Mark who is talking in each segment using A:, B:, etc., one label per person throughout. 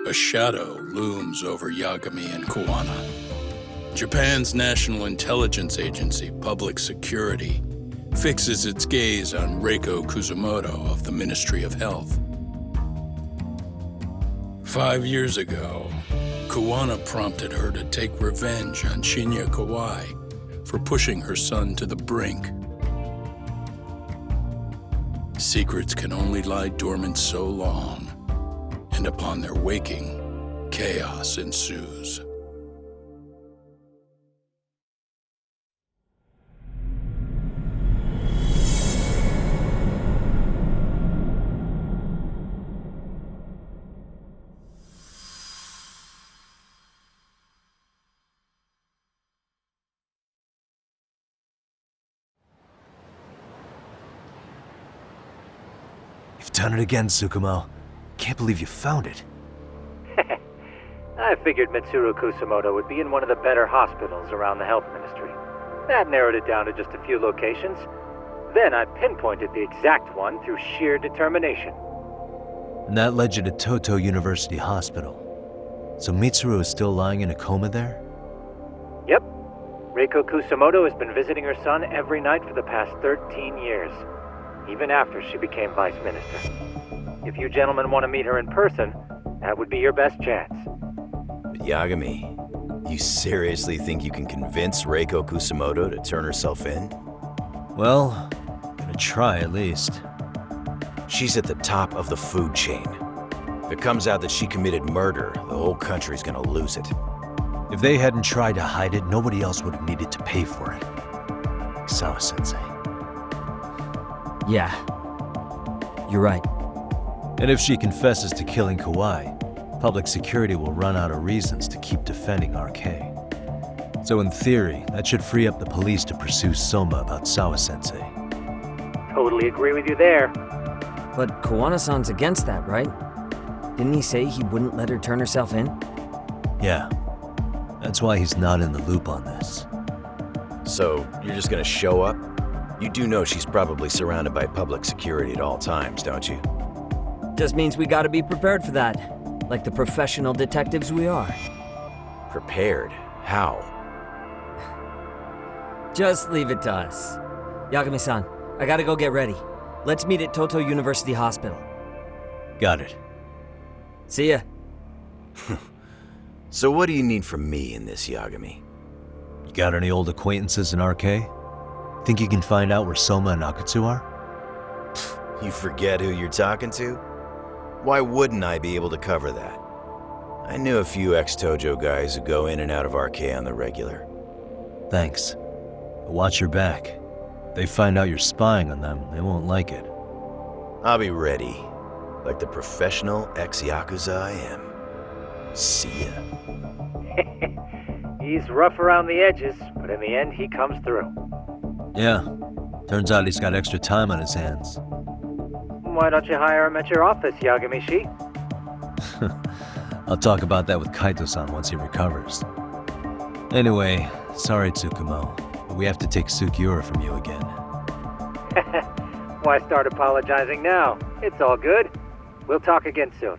A: a shadow looms over Yagami and Kuwana. Japan's National Intelligence Agency, Public Security, fixes its gaze on Reiko Kusumoto of the Ministry of Health. 5 years ago, Kuwana prompted her to take revenge on Shinya Kawai for pushing her son to the brink. Secrets can only lie dormant so long, and upon their waking, chaos ensues.
B: You've done it again, Tsukumo. Can't believe you found it.
C: I figured Mitsuru Kusumoto would be in one of the better hospitals around the health ministry. That narrowed it down to just a few locations. Then I pinpointed the exact one through sheer determination.
B: And that led you to Toto University Hospital. So Mitsuru is still lying in a coma there?
C: Yep. Reiko Kusumoto has been visiting her son every night for the past 13 years. Even after she became vice minister. If you gentlemen want to meet her in person, that would be your best chance.
D: But Yagami, you seriously think you can convince Reiko Kusumoto to turn herself in?
B: Well, gonna try at least.
D: She's at the top of the food chain. If it comes out that she committed murder, the whole country's gonna lose it.
B: If they hadn't tried to hide it, nobody else would have needed to pay for it. Like Sawa-sensei.
E: Yeah, you're right.
B: And if she confesses to killing Kawai, public security will run out of reasons to keep defending RK. So in theory, that should free up the police to pursue Soma about Sawa-sensei.
C: Totally agree with you there.
E: But Kawana-san's against that, right? Didn't he say he wouldn't let her turn herself in?
B: Yeah. That's why he's not in the loop on this.
D: So, you're just gonna show up? You do know she's probably surrounded by public security at all times, don't you?
E: Just means we gotta be prepared for that. Like the professional detectives we are.
D: Prepared? How?
E: Just leave it to us. Yagami-san, I gotta go get ready. Let's meet at Toto University Hospital.
B: Got it.
E: See ya.
D: So what do you need from me in this, Yagami?
B: You got any old acquaintances in RK? Think you can find out where Soma and Akutsu are?
D: You forget who you're talking to? Why wouldn't I be able to cover that? I knew a few ex-Tojo guys who go in and out of RK on the regular.
B: Thanks. But watch your back. If they find out you're spying on them, they won't like it.
D: I'll be ready, like the professional ex-yakuza I am. See ya.
C: He's rough around the edges, but in the end he comes through.
B: Yeah. Turns out he's got extra time on his hands.
C: Why don't you hire him at your office, Yagami-shi?
B: I'll talk about that with Kaito-san once he recovers. Anyway, sorry Tsukumo, but we have to take Sukiura from you again.
C: Why start apologizing now? It's all good. We'll talk again soon.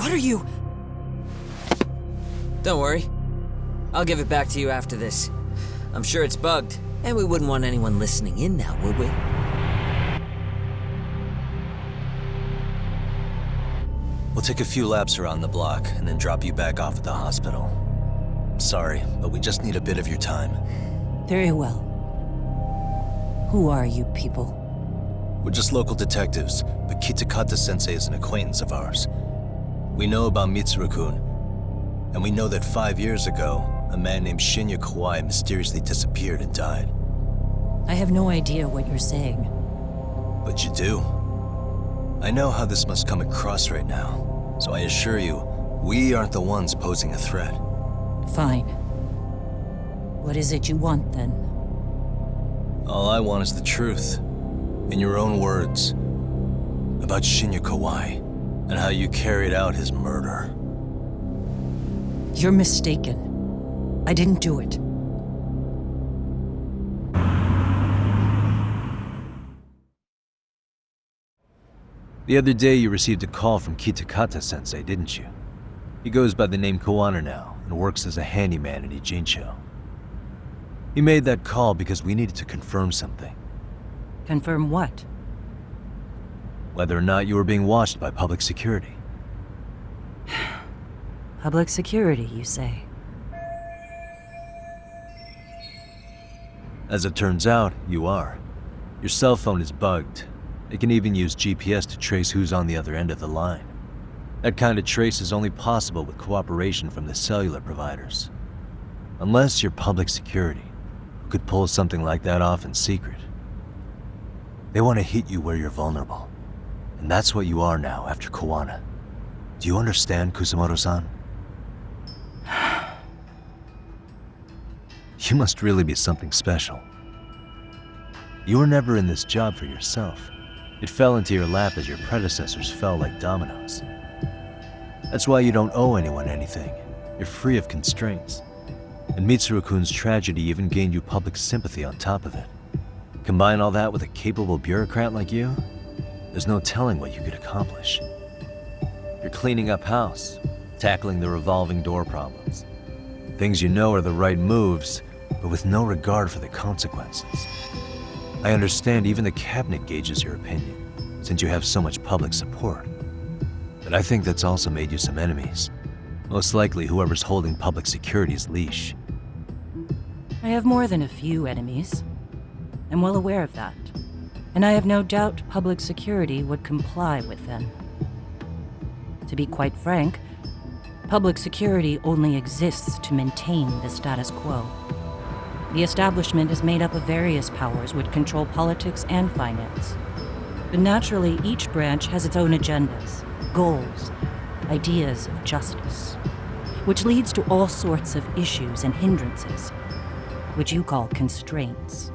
E: What are you? Don't worry. I'll give it back to you after this. I'm sure it's bugged, and we wouldn't want anyone listening in now, would we?
B: We'll take a few laps around the block and then drop you back off at the hospital. Sorry, but we just need a bit of your time.
F: Very well. Who are you people?
B: We're just local detectives, but Kitakata-sensei is an acquaintance of ours. We know about Mitsuru-kun, and we know that 5 years ago, a man named Shinya Kawai mysteriously disappeared and died.
F: I have no idea what you're saying.
B: But you do. I know how this must come across right now, so I assure you, we aren't the ones posing a threat.
F: Fine. What is it you want, then?
B: All I want is the truth, in your own words, about Shinya Kawai, and how you carried out his murder.
F: You're mistaken. I didn't do it.
B: The other day you received a call from Kitakata-sensei, didn't you? He goes by the name Kawana now, and works as a handyman in Ijincho. He made that call because we needed to confirm something.
F: Confirm what?
B: Whether or not you were being watched by public security.
F: Public security, you say?
B: As it turns out, you are. Your cell phone is bugged. It can even use GPS to trace who's on the other end of the line. That kind of trace is only possible with cooperation from the cellular providers. Unless you're public security, who could pull something like that off in secret. They want to hit you where you're vulnerable. And that's what you are now after Kawana. Do you understand, Kusumoto-san? You must really be something special. You were never in this job for yourself. It fell into your lap as your predecessors fell like dominoes. That's why you don't owe anyone anything. You're free of constraints. And Mitsuru-kun's tragedy even gained you public sympathy on top of it. Combine all that with a capable bureaucrat like you, there's no telling what you could accomplish. You're cleaning up house, tackling the revolving door problems. Things you know are the right moves, but with no regard for the consequences. I understand even the cabinet gauges your opinion, since you have so much public support. But I think that's also made you some enemies. Most likely whoever's holding public security's leash.
F: I have more than a few enemies. I'm well aware of that. And I have no doubt public security would comply with them. To be quite frank, public security only exists to maintain the status quo. The establishment is made up of various powers which control politics and finance. But naturally, each branch has its own agendas, goals, ideas of justice, which leads to all sorts of issues and hindrances, which you call constraints.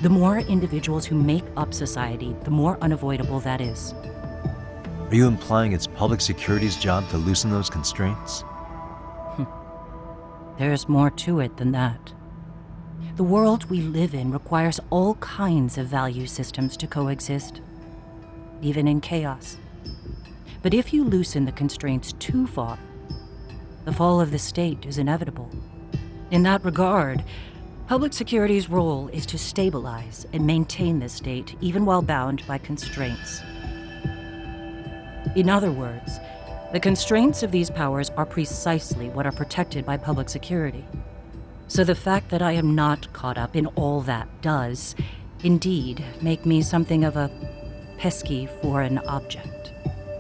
F: The more individuals who make up society, the more unavoidable that is.
B: Are you implying it's public security's job to loosen those constraints?
F: There's more to it than that. The world we live in requires all kinds of value systems to coexist, even in chaos. But if you loosen the constraints too far, the fall of the state is inevitable. In that regard, public security's role is to stabilize and maintain the state, even while bound by constraints. In other words, the constraints of these powers are precisely what are protected by public security. So the fact that I am not caught up in all that does, indeed, make me something of a pesky foreign object.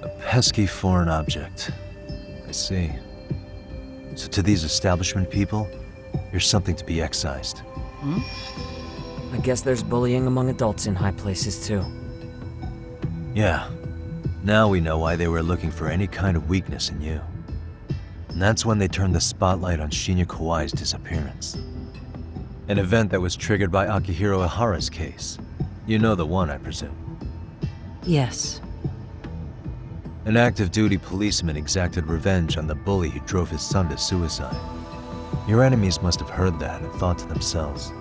B: A pesky foreign object. I see. So to these establishment people, you're something to be excised.
E: I guess there's bullying among adults in high places too.
B: Yeah. Now we know why they were looking for any kind of weakness in you. And that's when they turned the spotlight on Shinya Kawai's disappearance. An event that was triggered by Akihiro Ihara's case. You know the one, I presume.
F: Yes.
B: An active duty policeman exacted revenge on the bully who drove his son to suicide. Your enemies must have heard that and thought to themselves,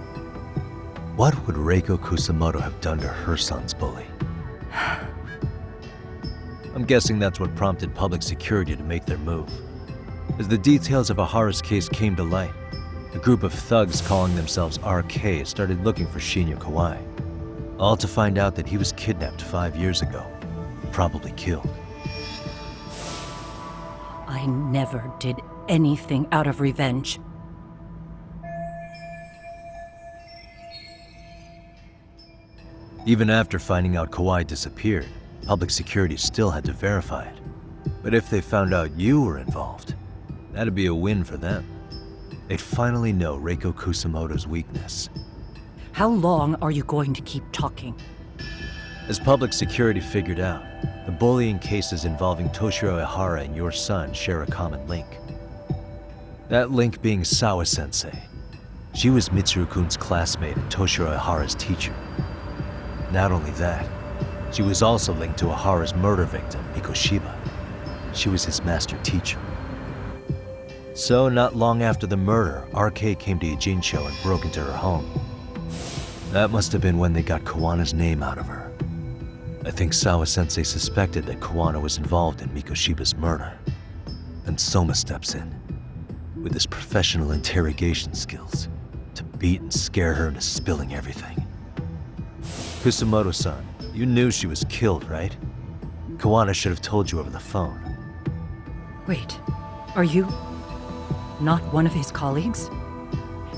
B: what would Reiko Kusumoto have done to her son's bully? I'm guessing that's what prompted public security to make their move. As the details of Ahara's case came to light, a group of thugs calling themselves RK started looking for Shinya Kawai, all to find out that he was kidnapped 5 years ago, probably killed.
F: I never did anything out of revenge.
B: Even after finding out Kawai disappeared, public security still had to verify it. But if they found out you were involved, that'd be a win for them. They'd finally know Reiko Kusumoto's weakness.
F: How long are you going to keep talking?
B: As public security figured out, the bullying cases involving Toshiro Ihara and your son share a common link. That link being Sawa-sensei. She was Mitsuru-kun's classmate and Toshiro Ihara's teacher. Not only that, she was also linked to Ihara's murder victim, Mikoshiba. She was his master teacher. So, not long after the murder, RK came to Ijincho and broke into her home. That must have been when they got Kawana's name out of her. I think Sawa-sensei suspected that Kawana was involved in Mikoshiba's murder. And Soma steps in, with his professional interrogation skills, to beat and scare her into spilling everything. Kusumoto-san, you knew she was killed, right? Kawana should have told you over the phone.
F: Wait, are you not one of his colleagues?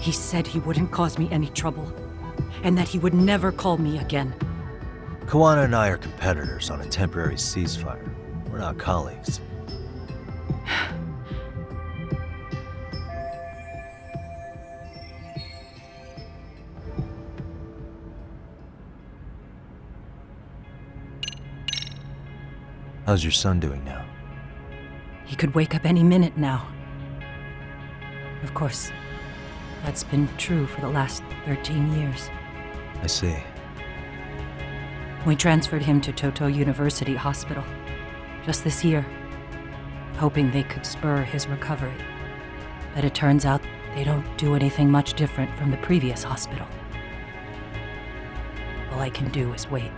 F: He said he wouldn't cause me any trouble, and that he would never call me again.
B: Kawana and I are competitors on a temporary ceasefire. We're not colleagues. How's your son doing now?
F: He could wake up any minute now. Of course, that's been true for the last 13 years.
B: I see.
F: We transferred him to Toto University Hospital just this year, hoping they could spur his recovery. But it turns out they don't do anything much different from the previous hospital. All I can do is wait.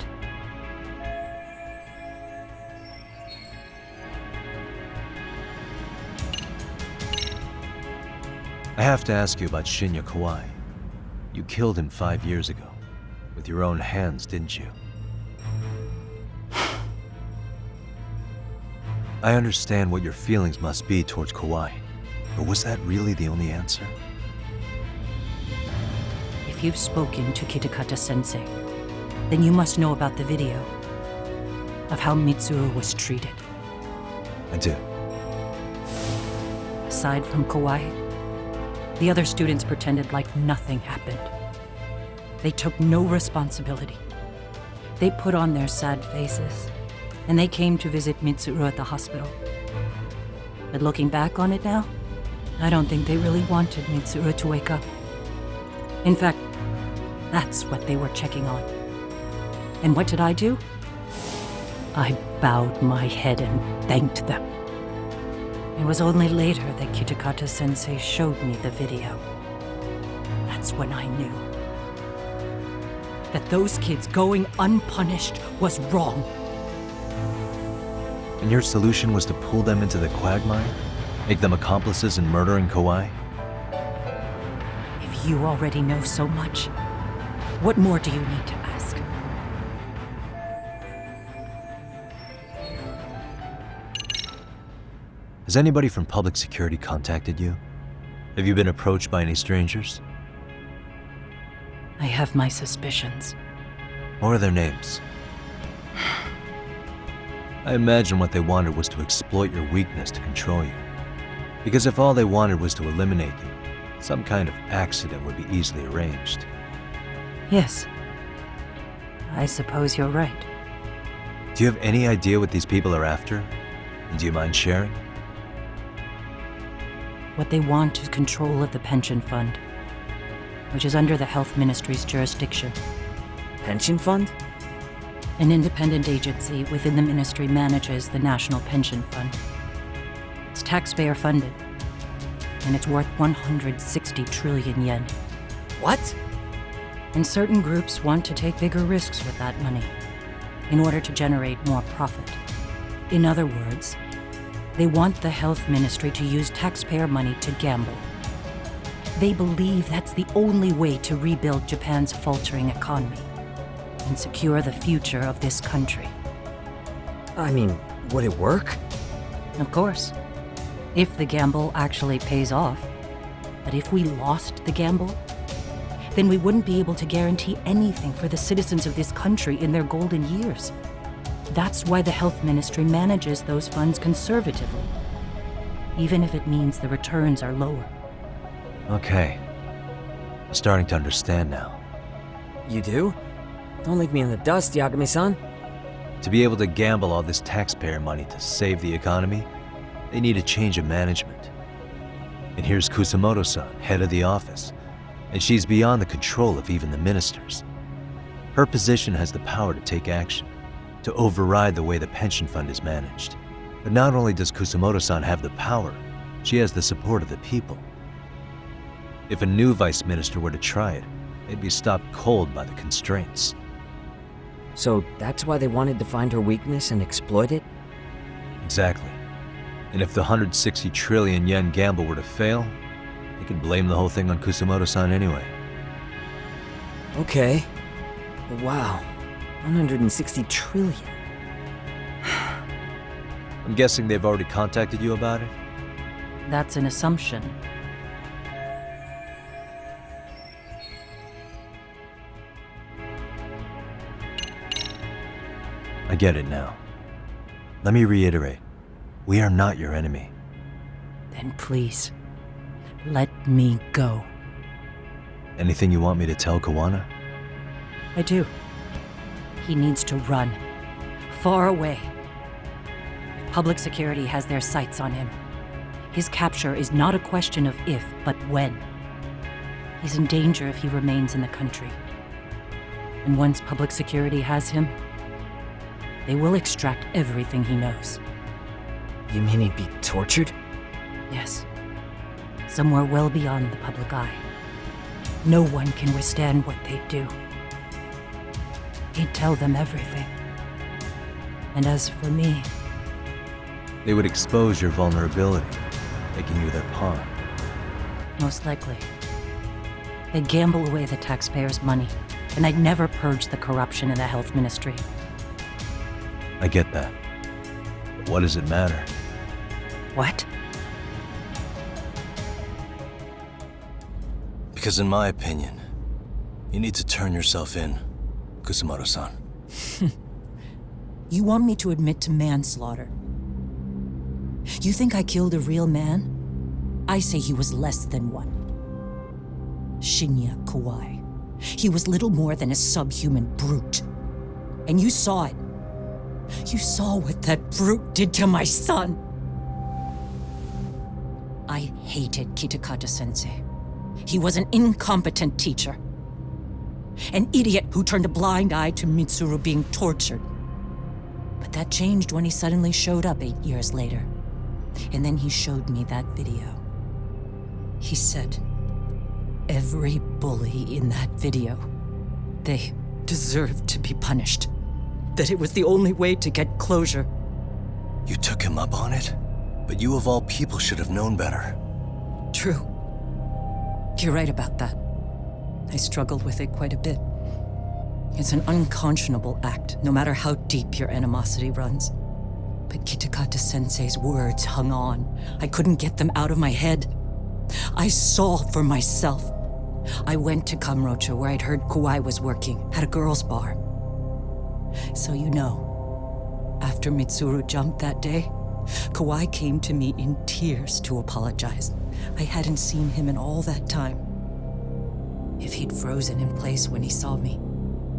B: I have to ask you about Shinya Kawai. You killed him 5 years ago. With your own hands, didn't you? I understand what your feelings must be towards Kawai, but was that really the only answer?
F: If you've spoken to Kitakata-sensei, then you must know about the video of how Mitsuru was treated.
B: I do.
F: Aside from Kawai, the other students pretended like nothing happened. They took no responsibility. They put on their sad faces, and they came to visit Mitsuru at the hospital. But looking back on it now, I don't think they really wanted Mitsuru to wake up. In fact, that's what they were checking on. And what did I do? I bowed my head and thanked them. It was only later that Kitakata-sensei showed me the video. That's when I knew that those kids going unpunished was wrong.
B: And your solution was to pull them into the quagmire? Make them accomplices in murdering Kawai?
F: If you already know so much, what more do you need to ask?
B: Has anybody from public security contacted you? Have you been approached by any strangers?
F: I have my suspicions.
B: What are their names? I imagine what they wanted was to exploit your weakness to control you. Because if all they wanted was to eliminate you, some kind of accident would be easily arranged.
F: Yes. I suppose you're right.
B: Do you have any idea what these people are after? And do you mind sharing?
F: What they want is control of the pension fund, which is under the Health Ministry's jurisdiction.
E: Pension fund?
F: An independent agency within the ministry manages the National Pension Fund. It's taxpayer funded, and it's worth 160 trillion yen.
E: What?
F: And certain groups want to take bigger risks with that money in order to generate more profit. In other words, they want the health ministry to use taxpayer money to gamble. They believe that's the only way to rebuild Japan's faltering economy and secure the future of this country.
E: I mean, would it work?
F: Of course, if the gamble actually pays off. But if we lost the gamble, then we wouldn't be able to guarantee anything for the citizens of this country in their golden years. That's why the health ministry manages those funds conservatively, even if it means the returns are lower.
B: Okay. I'm starting to understand now.
E: You do? Don't leave me in the dust, Yagami-san.
B: To be able to gamble all this taxpayer money to save the economy, they need a change of management. And here's Kusumoto-san, head of the office, and she's beyond the control of even the ministers. Her position has the power to take action, to override the way the pension fund is managed. But not only does Kusumoto-san have the power, she has the support of the people. If a new vice minister were to try it, they'd be stopped cold by the constraints.
E: So that's why they wanted to find her weakness and exploit it?
B: Exactly. And if the 160 trillion yen gamble were to fail, they could blame the whole thing on Kusumoto-san anyway.
E: Okay. Wow. 160 trillion.
B: I'm guessing they've already contacted you about it?
F: That's an assumption.
B: I get it now. Let me reiterate. We are not your enemy.
F: Then please, let me go.
B: Anything you want me to tell Kawana?
F: I do. He needs to run. Far away. Public security has their sights on him. His capture is not a question of if, but when. He's in danger if he remains in the country. And once public security has him, they will extract everything he knows.
E: You mean he'd be tortured?
F: Yes. Somewhere well beyond the public eye. No one can withstand what they do. He'd tell them everything. And as for me,
B: They would expose your vulnerability, making you their pawn.
F: most likely. They'd gamble away the taxpayers' money, and I'd never purge the corruption in the health ministry.
B: I get that. But what does it matter?
F: What?
B: Because in my opinion, you need to turn yourself in, Kusumoto-san.
F: You want me to admit to manslaughter? You think I killed a real man? I say he was less than one. Shinya Kawai. He was little more than a subhuman brute. And you saw it. You saw what that brute did to my son. I hated Kitakata-sensei. He was an incompetent teacher. An idiot who turned a blind eye to Mitsuru being tortured. But that changed when he suddenly showed up 8 years later. And then he showed me that video. He said, every bully in that video, they deserved to be punished. That it was the only way to get closure.
B: You took him up on it? But you of all people should have known better.
F: True. You're right about that. I struggled with it quite a bit. It's an unconscionable act, no matter how deep your animosity runs. But Kitakata-sensei's words hung on. I couldn't get them out of my head. I saw for myself. I went to Kamurocho, where I'd heard Kawai was working, at a girls' bar. So you know, after Mitsuru jumped that day, Kawai came to me in tears to apologize. I hadn't seen him in all that time. If he'd frozen in place when he saw me,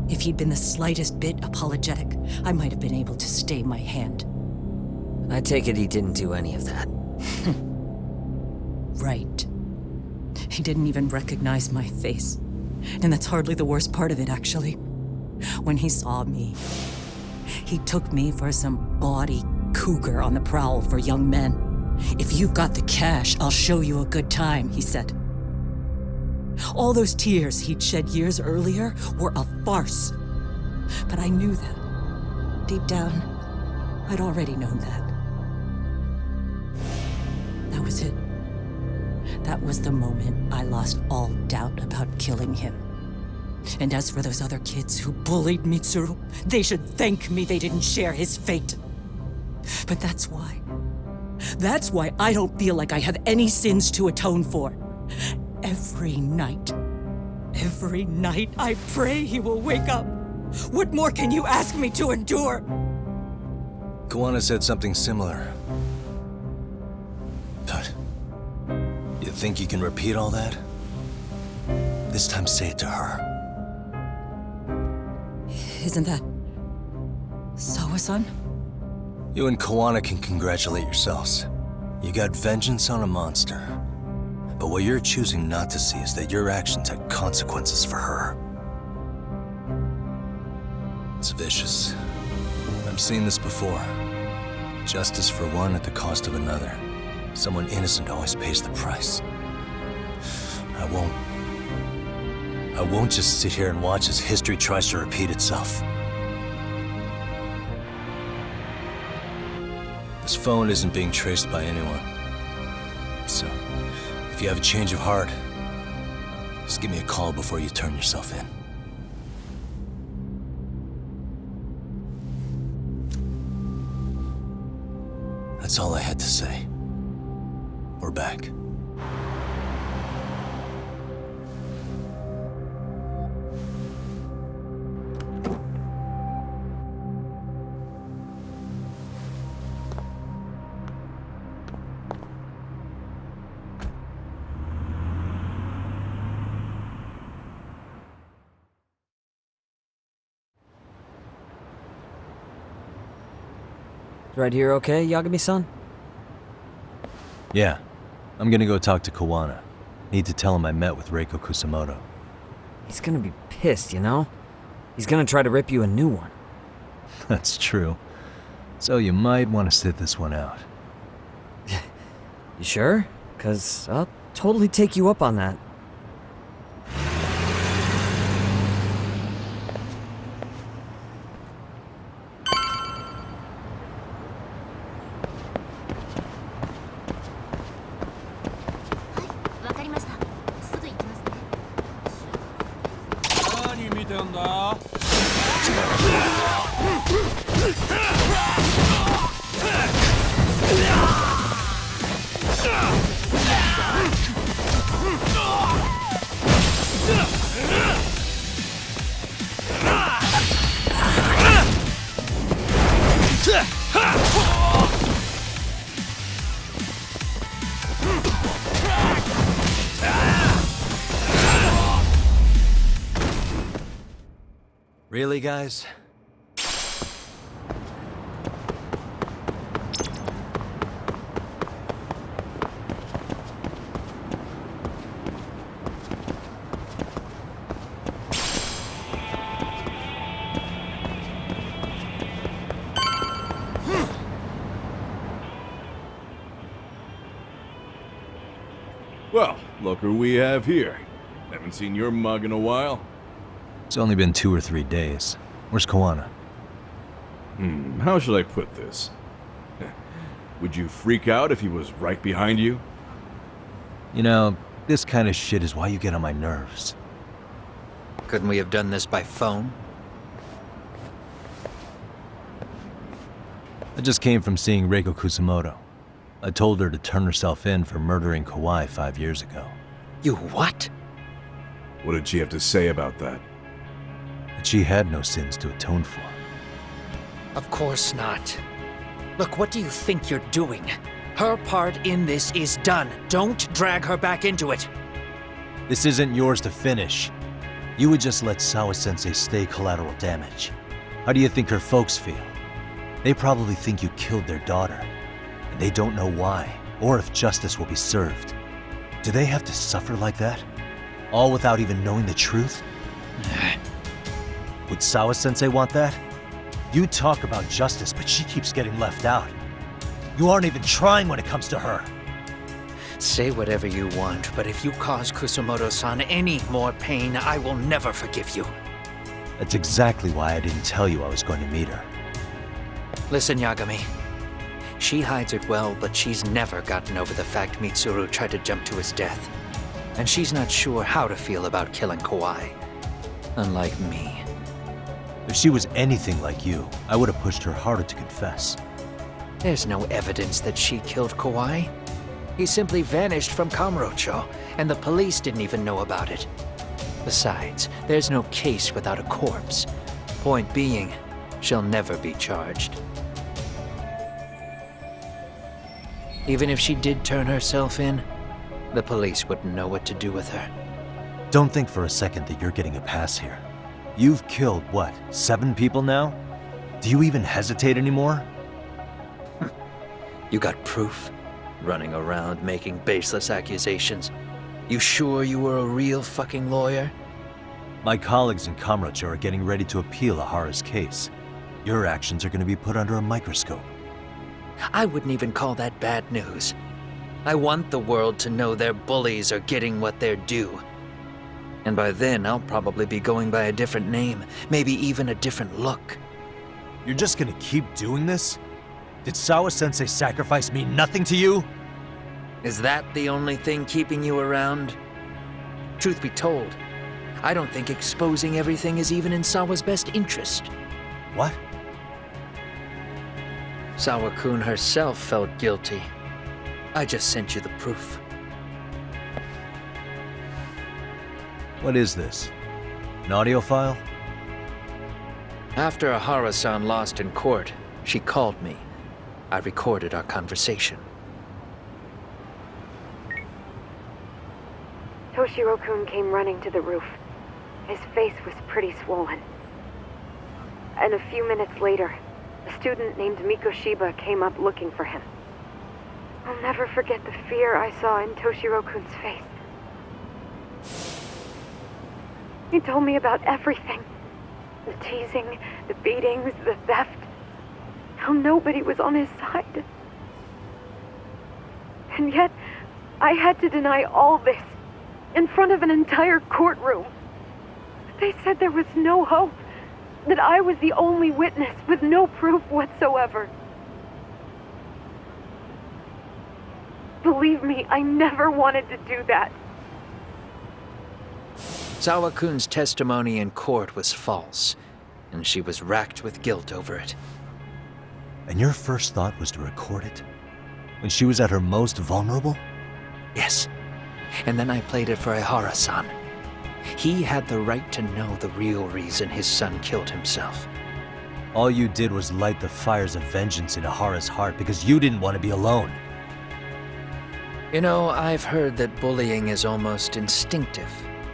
F: if he'd been the slightest bit apologetic, I might have been able to stay my hand.
E: I take it he didn't do any of that.
F: Right. He didn't even recognize my face. And that's hardly the worst part of it, actually. When he saw me, he took me for some bawdy cougar on the prowl for young men. If you've got the cash, I'll show you a good time, he said. All those tears he'd shed years earlier were a farce. But I knew that. Deep down,
G: I'd already known that. That was it. That was the moment I lost all doubt about killing him. And as for those other kids who bullied Mitsuru, they should thank me they didn't share his fate. But that's why. That's why I don't feel like I have any sins to atone for. Every night I pray he will wake up. What more can you ask me to endure?
B: Kuwana said something similar. But you think you can repeat all that? This time say it to her.
G: Isn't that Sawa-san?
B: You and Kuwana can congratulate yourselves. You got vengeance on a monster. But what you're choosing not to see is that your actions had consequences for her. It's vicious. I've seen this before. Justice for one at the cost of another. Someone innocent always pays the price. I won't just sit here and watch as history tries to repeat itself. This phone isn't being traced by anyone. So, if you have a change of heart, just give me a call before you turn yourself in. That's all I had to say. We're back.
E: Right here okay, Yagami-san?
B: Yeah. I'm gonna go talk to Kuwana. Need to tell him I met with Reiko Kusumoto.
E: He's gonna be pissed, you know? He's gonna try to rip you a new one.
B: That's true. So you might want to sit this one out.
E: You sure? 'Cause I'll totally take you up on that.
B: Really, guys?
H: Well, look who we have here. Haven't seen your mug in a while.
B: It's only been 2 or 3 days. Where's Kuwana?
H: How should I put this? Would you freak out if he was right behind you?
B: You know, this kind of shit is why you get on my nerves.
I: Couldn't we have done this by phone?
B: I just came from seeing Reiko Kusumoto. I told her to turn herself in for murdering Kawai 5 years ago.
I: You what?
H: What did she have to say about that?
B: That she had no sins to atone for.
I: Of course not. Look, what do you think you're doing? Her part in this is done. Don't drag her back into it.
B: This isn't yours to finish. You would just let Sawa-sensei stay collateral damage. How do you think her folks feel? They probably think you killed their daughter. And they don't know why, or if justice will be served. Do they have to suffer like that? All without even knowing the truth? Would Sawa-sensei want that? You talk about justice, but she keeps getting left out. You aren't even trying when it comes to her.
I: Say whatever you want, but if you cause Kusumoto-san any more pain, I will never forgive you.
B: That's exactly why I didn't tell you I was going to meet her.
I: Listen, Yagami. She hides it well, but she's never gotten over the fact Mitsuru tried to jump to his death. And she's not sure how to feel about killing Kawai. Unlike me.
B: If she was anything like you, I would have pushed her harder to confess.
I: There's no evidence that she killed Kawai. He simply vanished from Kamurocho, and the police didn't even know about it. Besides, there's no case without a corpse. Point being, she'll never be charged. Even if she did turn herself in, the police wouldn't know what to do with her.
B: Don't think for a second that you're getting a pass here. You've killed, what, 7 people now? Do you even hesitate anymore?
I: You got proof? Running around making baseless accusations. You sure you were a real fucking lawyer?
B: My colleagues in Kamurocho are getting ready to appeal Ahara's case. Your actions are going to be put under a microscope.
I: I wouldn't even call that bad news. I want the world to know their bullies are getting what they're due. And by then, I'll probably be going by a different name, maybe even a different look.
B: You're just gonna keep doing this? Did Sawa-sensei sacrifice mean nothing to you?
I: Is that the only thing keeping you around? Truth be told, I don't think exposing everything is even in Sawa's best interest.
B: What?
I: Sawa-kun herself felt guilty. I just sent you the proof.
B: What is this? An audio file?
I: After Ahara-san lost in court, she called me. I recorded our conversation.
J: Toshiro-kun came running to the roof. His face was pretty swollen. And a few minutes later, a student named Mikoshiba came up looking for him. I'll never forget the fear I saw in Toshiro-kun's face. He told me about everything. The teasing, the beatings, the theft. How nobody was on his side. And yet, I had to deny all this in front of an entire courtroom. They said there was no hope, that I was the only witness with no proof whatsoever. Believe me, I never wanted to do that.
I: Sawa-kun's testimony in court was false, and she was racked with guilt over it.
B: And your first thought was to record it? When she was at her most vulnerable?
I: Yes. And then I played it for Ahara-san. He had the right to know the real reason his son killed himself.
B: All you did was light the fires of vengeance in Ahara's heart because you didn't want to be alone.
I: You know, I've heard that bullying is almost instinctive.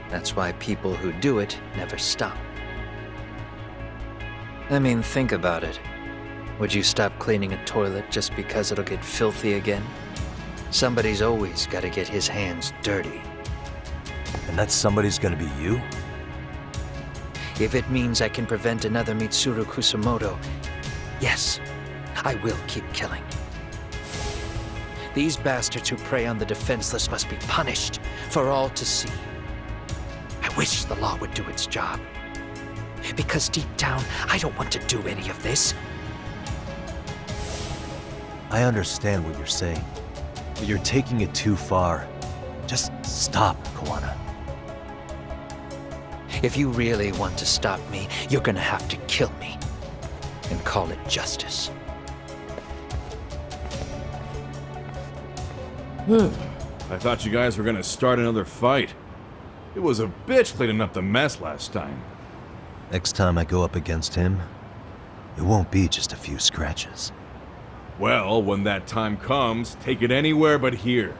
I: That's why people who do it never stop. I mean, think about it. Would you stop cleaning a toilet just because it'll get filthy again? Somebody's always got to get his hands dirty.
B: And that somebody's gonna be you?
I: If it means I can prevent another Mitsuru Kusumoto, yes, I will keep killing. These bastards who prey on the defenseless must be punished for all to see. I wish the law would do its job. Because deep down, I don't want to do any of this.
B: I understand what you're saying, but you're taking it too far. Just stop, Kawana.
I: If you really want to stop me, you're gonna have to kill me. And call it justice.
H: I thought you guys were gonna start another fight. It was a bitch cleaning up the mess last time.
B: Next time I go up against him, it won't be just a few scratches.
H: Well, when that time comes, take it anywhere but here.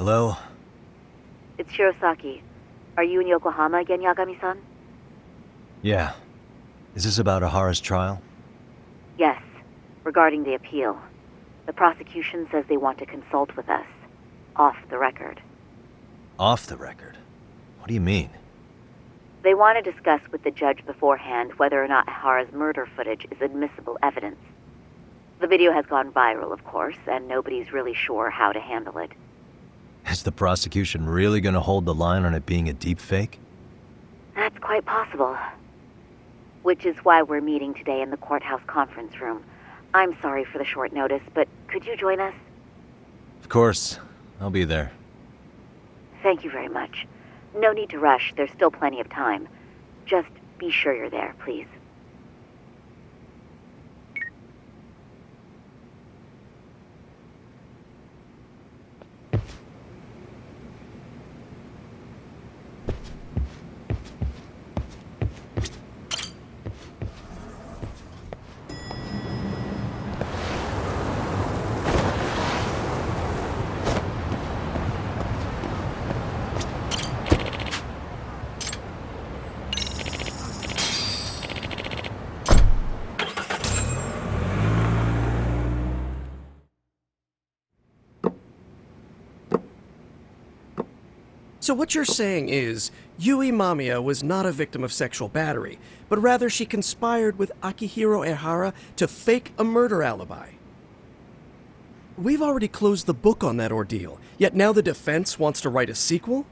B: Hello?
J: It's Shirosaki. Are you in Yokohama again, Yagami-san?
B: Yeah. Is this about Ahara's trial?
J: Yes, regarding the appeal. The prosecution says they want to consult with us. Off the record.
B: Off the record? What do you mean?
J: They want to discuss with the judge beforehand whether or not Ahara's murder footage is admissible evidence. The video has gone viral, of course, and nobody's really sure how to handle it.
B: Is the prosecution really gonna hold the line on it being a deepfake?
J: That's quite possible. Which is why we're meeting today in the courthouse conference room. I'm sorry for the short notice, but could you join us?
B: Of course. I'll be there.
J: Thank you very much. No need to rush, there's still plenty of time. Just be sure you're there, please.
K: So what you're saying is, Yui Mamiya was not a victim of sexual battery, but rather she conspired with Akihiro Ehara to fake a murder alibi. We've already closed the book on that ordeal, yet now the defense wants to write a sequel?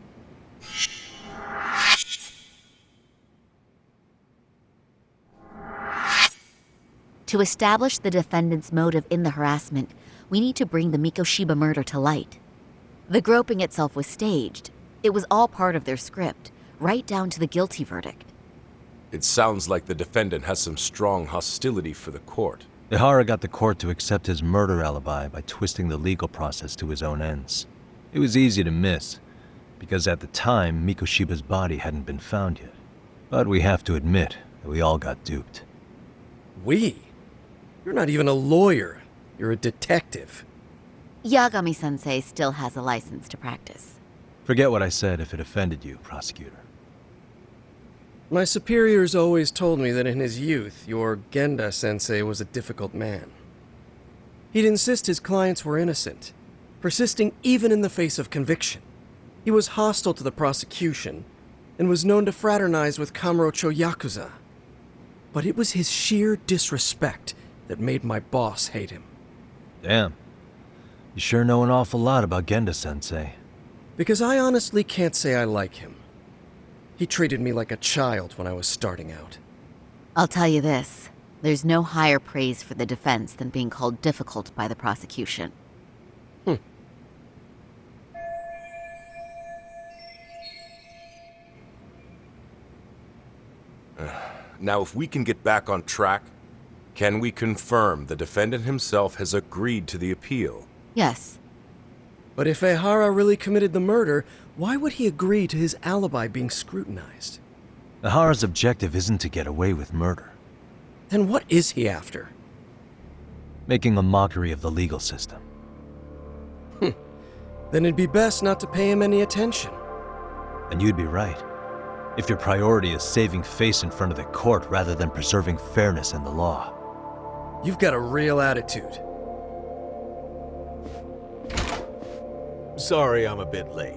L: To establish the defendant's motive in the harassment, we need to bring the Mikoshiba murder to light. The groping itself was staged. It was all part of their script, right down to the guilty verdict.
M: It sounds like the defendant has some strong hostility for the court.
B: Ehara got the court to accept his murder alibi by twisting the legal process to his own ends. It was easy to miss, because at the time, Mikoshiba's body hadn't been found yet. But we have to admit that we all got duped.
K: We? You're not even a lawyer. You're a detective.
L: Yagami-sensei still has a license to practice.
B: Forget what I said if it offended you, prosecutor.
K: My superiors always told me that in his youth, your Genda-sensei was a difficult man. He'd insist his clients were innocent, persisting even in the face of conviction. He was hostile to the prosecution, and was known to fraternize with Kamurocho Yakuza. But it was his sheer disrespect that made my boss hate him.
B: Damn. You sure know an awful lot about Genda-sensei.
K: Because I honestly can't say I like him. He treated me like a child when I was starting out.
L: I'll tell you this, there's no higher praise for the defense than being called difficult by the prosecution.
M: Now, if we can get back on track, can we confirm the defendant himself has agreed to the appeal?
L: Yes.
K: But if Ehara really committed the murder, why would he agree to his alibi being scrutinized?
B: Ehara's objective isn't to get away with murder.
K: Then what is he after?
B: Making a mockery of the legal system.
K: Then it'd be best not to pay him any attention.
B: And you'd be right. If your priority is saving face in front of the court rather than preserving fairness in the law.
K: You've got a real attitude.
N: Sorry I'm a bit late.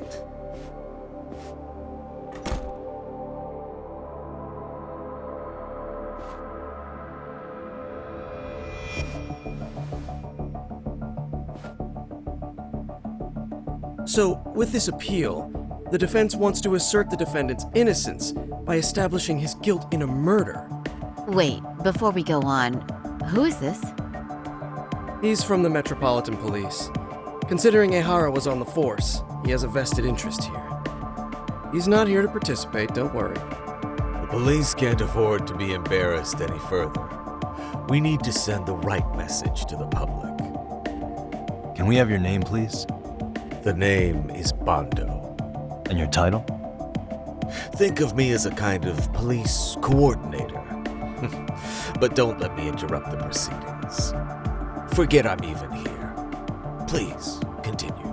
K: So, with this appeal, the defense wants to assert the defendant's innocence by establishing his guilt in a murder.
L: Wait, before we go on, who is this?
K: He's from the Metropolitan Police. Considering Ehara was on the force, he has a vested interest here. He's not here to participate, don't worry.
N: The police can't afford to be embarrassed any further. We need to send the right message to the public.
B: Can we have your name, please?
N: The name is Bando.
B: And your title?
N: Think of me as a kind of police coordinator. But don't let me interrupt the proceedings. Forget I'm even here. Please, continue.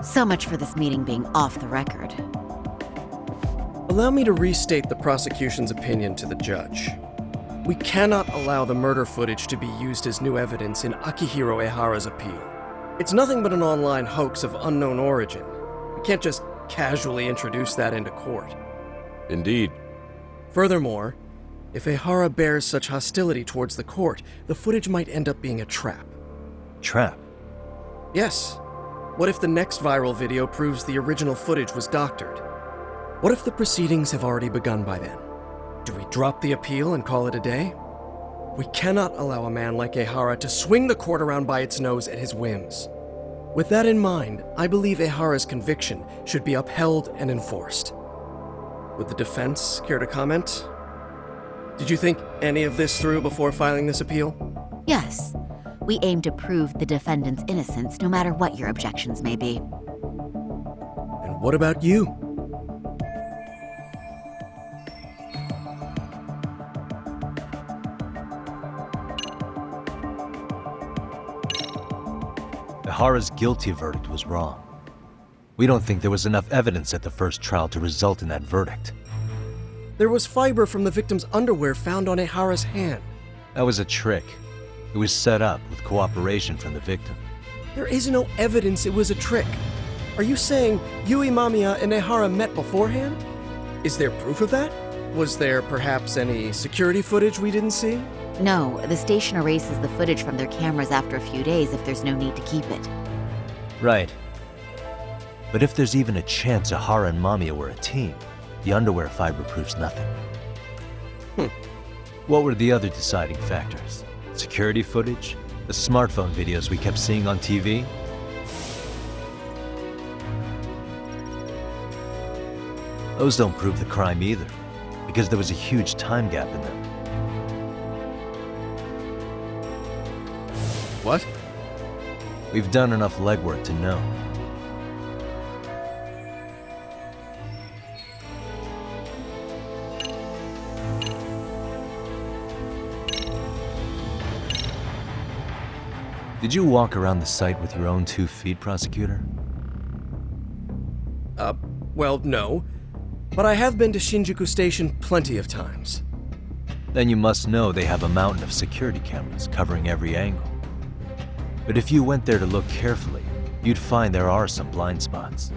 L: So much for this meeting being off the record.
K: Allow me to restate the prosecution's opinion to the judge. We cannot allow the murder footage to be used as new evidence in Akihiro Ehara's appeal. It's nothing but an online hoax of unknown origin. We can't just casually introduce that into court.
M: Indeed.
K: Furthermore, if Ehara bears such hostility towards the court, the footage might end up being a trap.
B: Trap?
K: Yes. What if the next viral video proves the original footage was doctored? What if the proceedings have already begun by then? Do we drop the appeal and call it a day? We cannot allow a man like Ehara to swing the court around by its nose at his whims. With that in mind, I believe Ehara's conviction should be upheld and enforced. Would the defense care to comment? Did you think any of this through before filing this appeal?
L: Yes. We aim to prove the defendant's innocence no matter what your objections may be.
K: And what about you?
B: Ehara's guilty verdict was wrong. We don't think there was enough evidence at the first trial to result in that verdict.
K: There was fiber from the victim's underwear found on Ehara's hand.
B: That was a trick. It was set up with cooperation from the victim.
K: There is no evidence it was a trick. Are you saying Yui Mamiya and Ehara met beforehand? Is there proof of that? Was there perhaps any security footage we didn't see?
L: No, the station erases the footage from their cameras after a few days if there's no need to keep it.
B: Right. But if there's even a chance Ehara and Mamiya were a team, the underwear fiber proves nothing. What were the other deciding factors? Security footage? The smartphone videos we kept seeing on TV? Those don't prove the crime either, because there was a huge time gap in them.
K: What?
B: We've done enough legwork to know. Did you walk around the site with your own 2 feet, prosecutor?
K: Well, no. But I have been to Shinjuku Station plenty of times.
B: Then you must know they have a mountain of security cameras covering every angle. But if you went there to look carefully, you'd find there are some blind spots.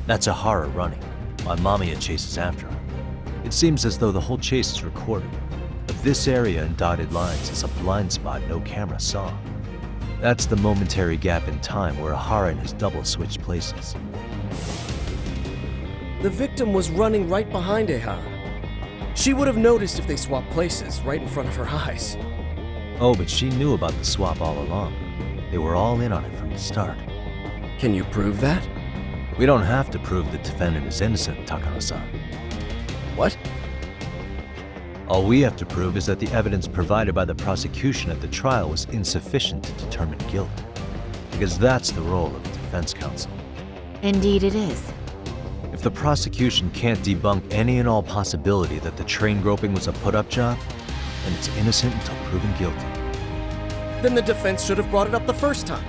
B: That's Ehara running, while Mamiya chases after her. It seems as though the whole chase is recorded, but this area in dotted lines is a blind spot no camera saw. That's the momentary gap in time where Ehara and his double switched places.
K: The victim was running right behind Ehara. She would have noticed if they swapped places right in front of her eyes.
B: Oh, but she knew about the swap all along. They were all in on it from the start.
K: Can you prove that?
B: We don't have to prove the defendant is innocent, Takano-san.
K: What?
B: All we have to prove is that the evidence provided by the prosecution at the trial was insufficient to determine guilt. Because that's the role of the defense counsel.
L: Indeed it is.
B: If the prosecution can't debunk any and all possibility that the train groping was a put-up job, then it's innocent until proven guilty.
K: Then the defense should have brought it up the first time.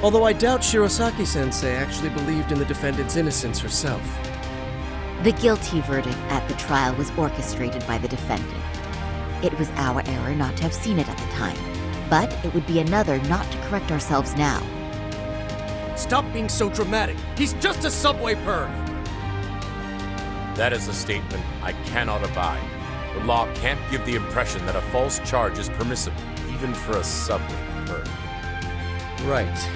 K: Although I doubt Shirosaki-sensei actually believed in the defendant's innocence herself.
L: The guilty verdict at the trial was orchestrated by the defendant. It was our error not to have seen it at the time, but it would be another not to correct ourselves now.
K: Stop being so dramatic. He's just a subway perv.
M: That is a statement I cannot abide. The law can't give the impression that a false charge is permissible, even for a subway perv.
K: Right.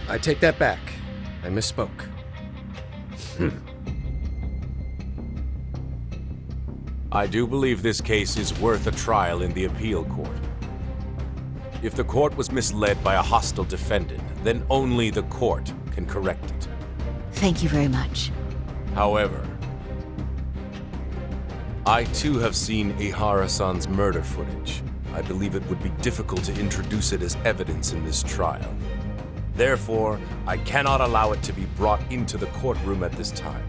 K: I take that back. I misspoke.
M: I do believe this case is worth a trial in the appeal court. If the court was misled by a hostile defendant, then only the court can correct it.
L: Thank you very much.
M: However, I too have seen Ehara-san's murder footage. I believe it would be difficult to introduce it as evidence in this trial. Therefore, I cannot allow it to be brought into the courtroom at this time.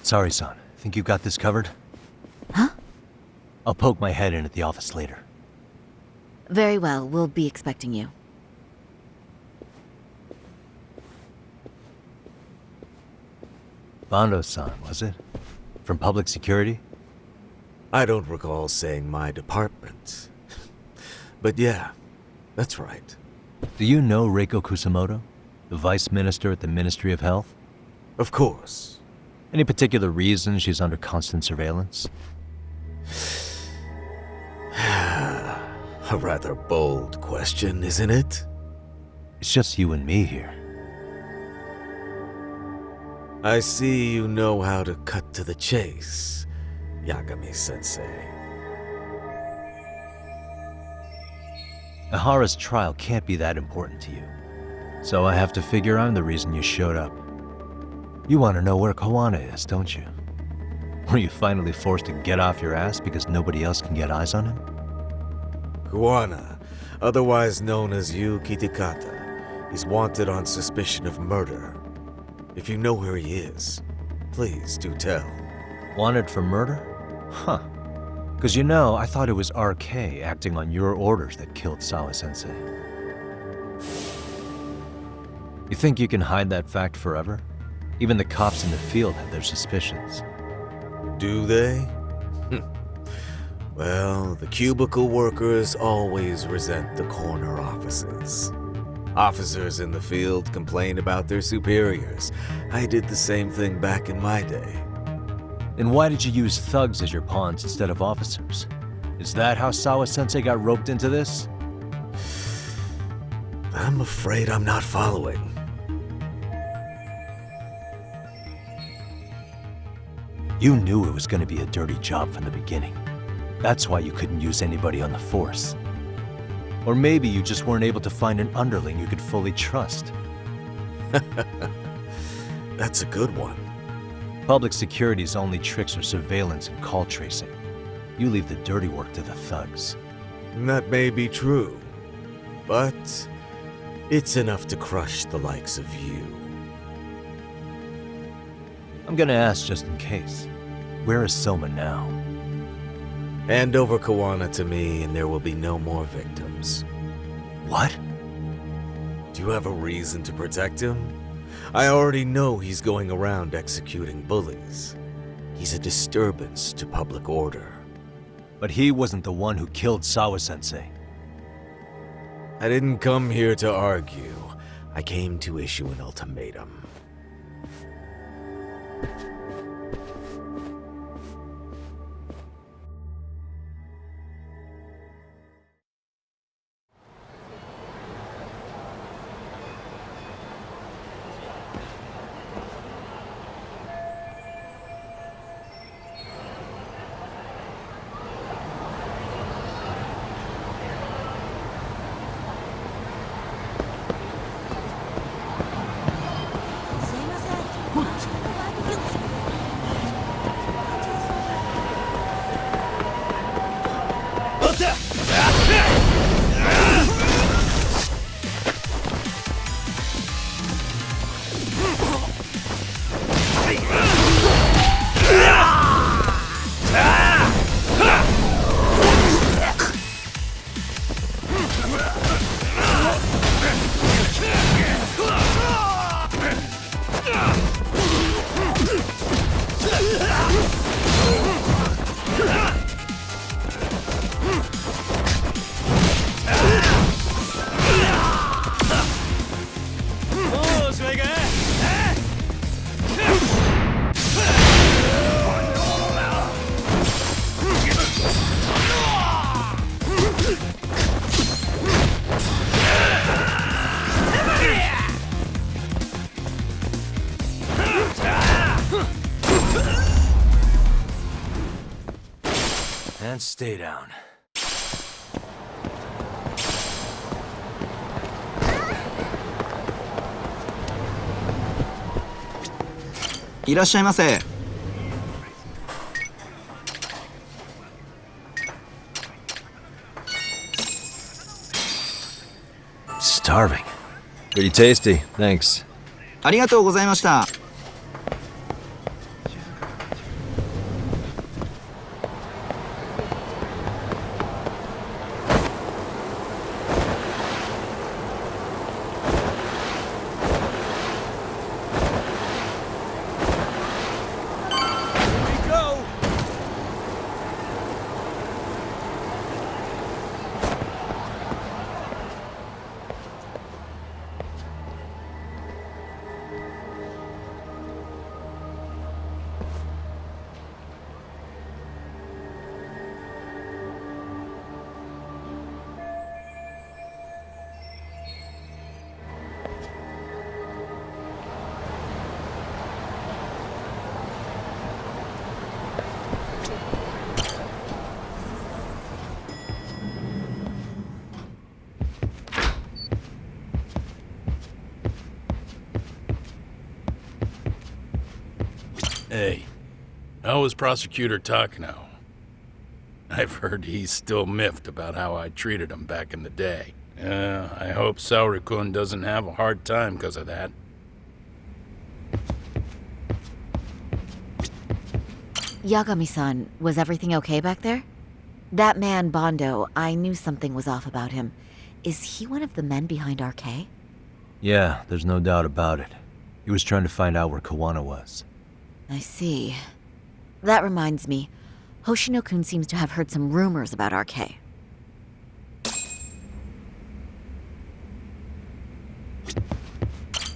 B: Matsari-san, think you got this covered?
L: Huh?
B: I'll poke my head in at the office later.
L: Very well, we'll be expecting you.
B: Bando-san, was it? From public security?
N: I don't recall saying my department. But yeah, that's right.
B: Do you know Reiko Kusumoto? The vice minister at the Ministry of Health?
N: Of course.
B: Any particular reason she's under constant surveillance?
N: A rather bold question, isn't it?
B: It's just you and me here.
N: I see you know how to cut to the chase, Yagami-sensei.
B: Ihara's trial can't be that important to you. So I have to figure I'm the reason you showed up. You want to know where Kawana is, don't you? Were you finally forced to get off your ass because nobody else can get eyes on him?
N: Kawana, otherwise known as Yu Kitakata, is wanted on suspicion of murder. If you know where he is, please do tell.
B: Wanted for murder? Huh. Because you know, I thought it was RK acting on your orders that killed Sawa-sensei. You think you can hide that fact forever? Even the cops in the field have their suspicions.
N: Do they? Well, the cubicle workers always resent the corner offices. Officers in the field complain about their superiors. I did the same thing back in my day.
B: Then why did you use thugs as your pawns instead of officers? Is that how Sawa-sensei got roped into this?
N: I'm afraid I'm not following.
B: You knew it was going to be a dirty job from the beginning. That's why you couldn't use anybody on the force. Or maybe you just weren't able to find an underling you could fully trust.
N: That's a good one.
B: Public security's only tricks are surveillance and call tracing. You leave the dirty work to the thugs.
N: That may be true, but it's enough to crush the likes of you.
B: I'm gonna ask just in case. Where is Soma now?
N: Hand over Kawana to me and there will be no more victims.
B: What?
N: Do you have a reason to protect him? I already know he's going around executing bullies. He's a disturbance to public order.
B: But he wasn't the one who killed Sawa-sensei.
N: I didn't come here to argue. I came to issue an ultimatum.
B: And stay down.
O: いらっしゃいませ。
B: Starving. Pretty tasty, thanks.
O: ありがとうございました。
A: Hey, how was Prosecutor Takano? I've heard he's still miffed about how I treated him back in the day. I hope Saori-kun doesn't have a hard time because of that.
L: Yagami-san, was everything okay back there? That man, Bondo, I knew something was off about him. Is he one of the men behind RK?
B: Yeah, there's no doubt about it. He was trying to find out where Kawana was.
L: I see. That reminds me, Hoshino-kun seems to have heard some rumors about RK.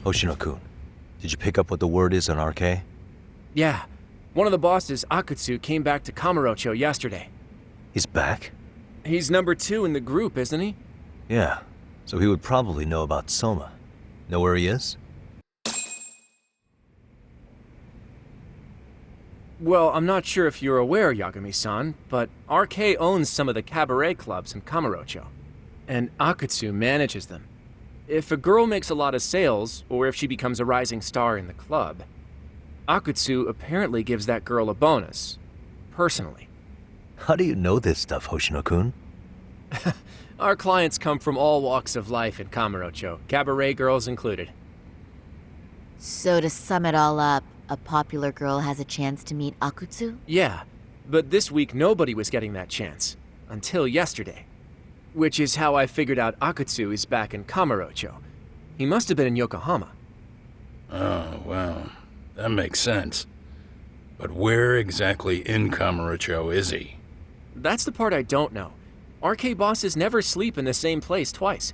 B: Hoshino-kun, did you pick up what the word is on RK?
P: Yeah. One of the bosses, Akutsu, came back to Kamurocho yesterday.
B: He's back?
P: He's number 2 in the group, isn't he?
B: Yeah, so he would probably know about Soma. Know where he is?
P: Well, I'm not sure if you're aware, Yagami-san, but RK owns some of the cabaret clubs in Kamurocho, and Akutsu manages them. If a girl makes a lot of sales, or if she becomes a rising star in the club, Akutsu apparently gives that girl a bonus, personally.
B: How do you know this stuff, Hoshino-kun?
P: Our clients come from all walks of life in Kamurocho, cabaret girls included.
L: So to sum it all up, a popular girl has a chance to meet Akutsu?
P: Yeah, but this week nobody was getting that chance. Until yesterday. Which is how I figured out Akutsu is back in Kamurocho. He must have been in Yokohama.
A: Oh, well, that makes sense. But where exactly in Kamurocho is he?
P: That's the part I don't know. RK bosses never sleep in the same place twice.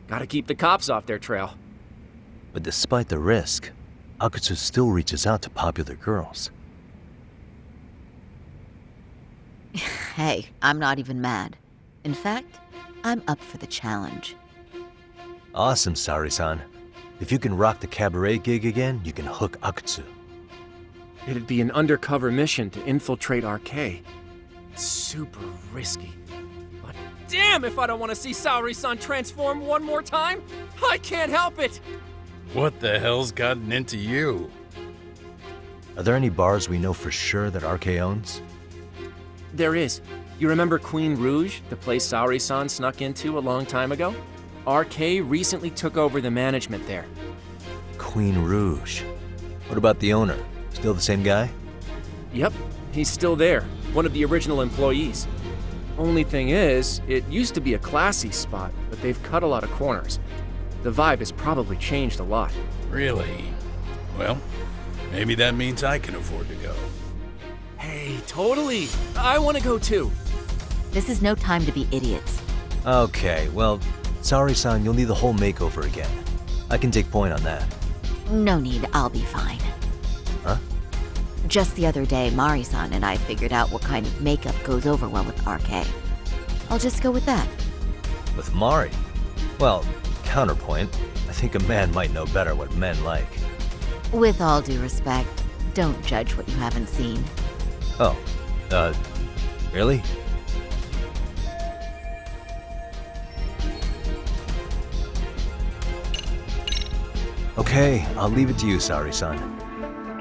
P: Gotta keep the cops off their trail.
B: But despite the risk, Akutsu still reaches out to popular girls.
L: Hey, I'm not even mad. In fact, I'm up for the challenge.
B: Awesome, Saori-san. If you can rock the cabaret gig again, you can hook Akutsu.
P: It'd be an undercover mission to infiltrate RK. Super risky. But damn if I don't want to see Saori-san transform one more time! I can't help it!
A: What the hell's gotten into you?
B: Are there any bars we know for sure that RK owns?
P: There is. You remember Queen Rouge, the place Saori-san snuck into a long time ago? RK recently took over the management there.
B: Queen Rouge. What about the owner? Still the same guy?
P: Yep, he's still there. One of the original employees. Only thing is, it used to be a classy spot, but they've cut a lot of corners. The vibe has probably changed a lot.
A: Really? Well, maybe that means I can afford to go.
P: Hey, totally! I want to go too!
L: This is no time to be idiots.
B: Okay, well, Saori-san, you'll need the whole makeover again. I can take point on that.
L: No need, I'll be fine.
B: Huh?
L: Just the other day, Mari-san and I figured out what kind of makeup goes over well with RK. I'll just go with that.
B: With Mari? Well, counterpoint, I think a man might know better what men like.
L: With all due respect, don't judge what you haven't seen.
B: Oh, really? Okay, I'll leave it to you, Saori-san.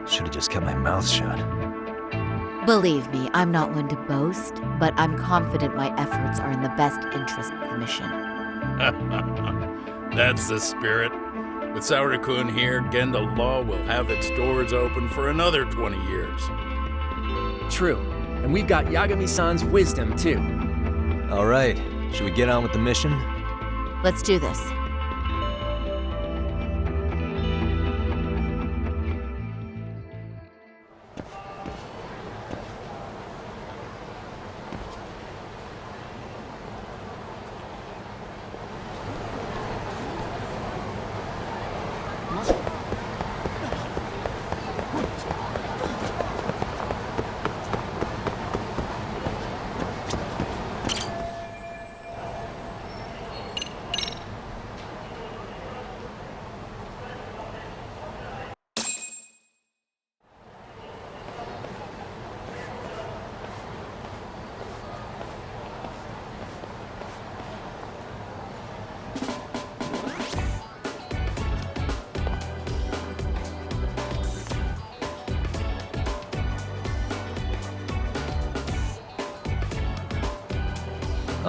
B: Should've just kept my mouth shut.
L: Believe me, I'm not one to boast, but I'm confident my efforts are in the best interest of the mission.
A: That's the spirit. With Saori-kun here, Genda Law will have its doors open for another 20 years.
P: True. And we've got Yagami-san's wisdom, too.
B: All right, should we get on with the mission?
L: Let's do this.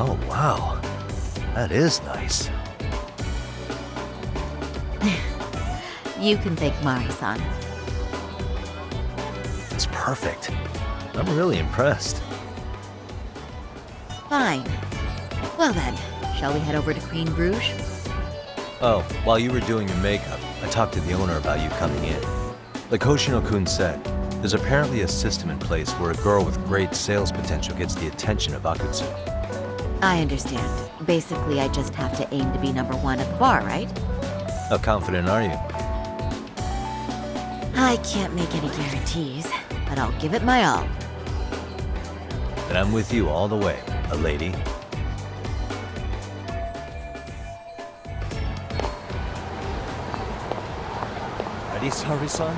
B: Oh, wow. That is nice.
L: You can thank Mari-san.
B: It's perfect. I'm really impressed.
L: Fine. Well then, shall we head over to Queen Rouge?
B: Oh, while you were doing your makeup, I talked to the owner about you coming in. Like Hoshino-kun said, there's apparently a system in place where a girl with great sales potential gets the attention of Akutsu.
L: I understand. Basically, I just have to aim to be number one at the bar, right?
B: How confident are you?
L: I can't make any guarantees, but I'll give it my all.
B: And I'm with you all the way, a lady. Ready, Sari-san?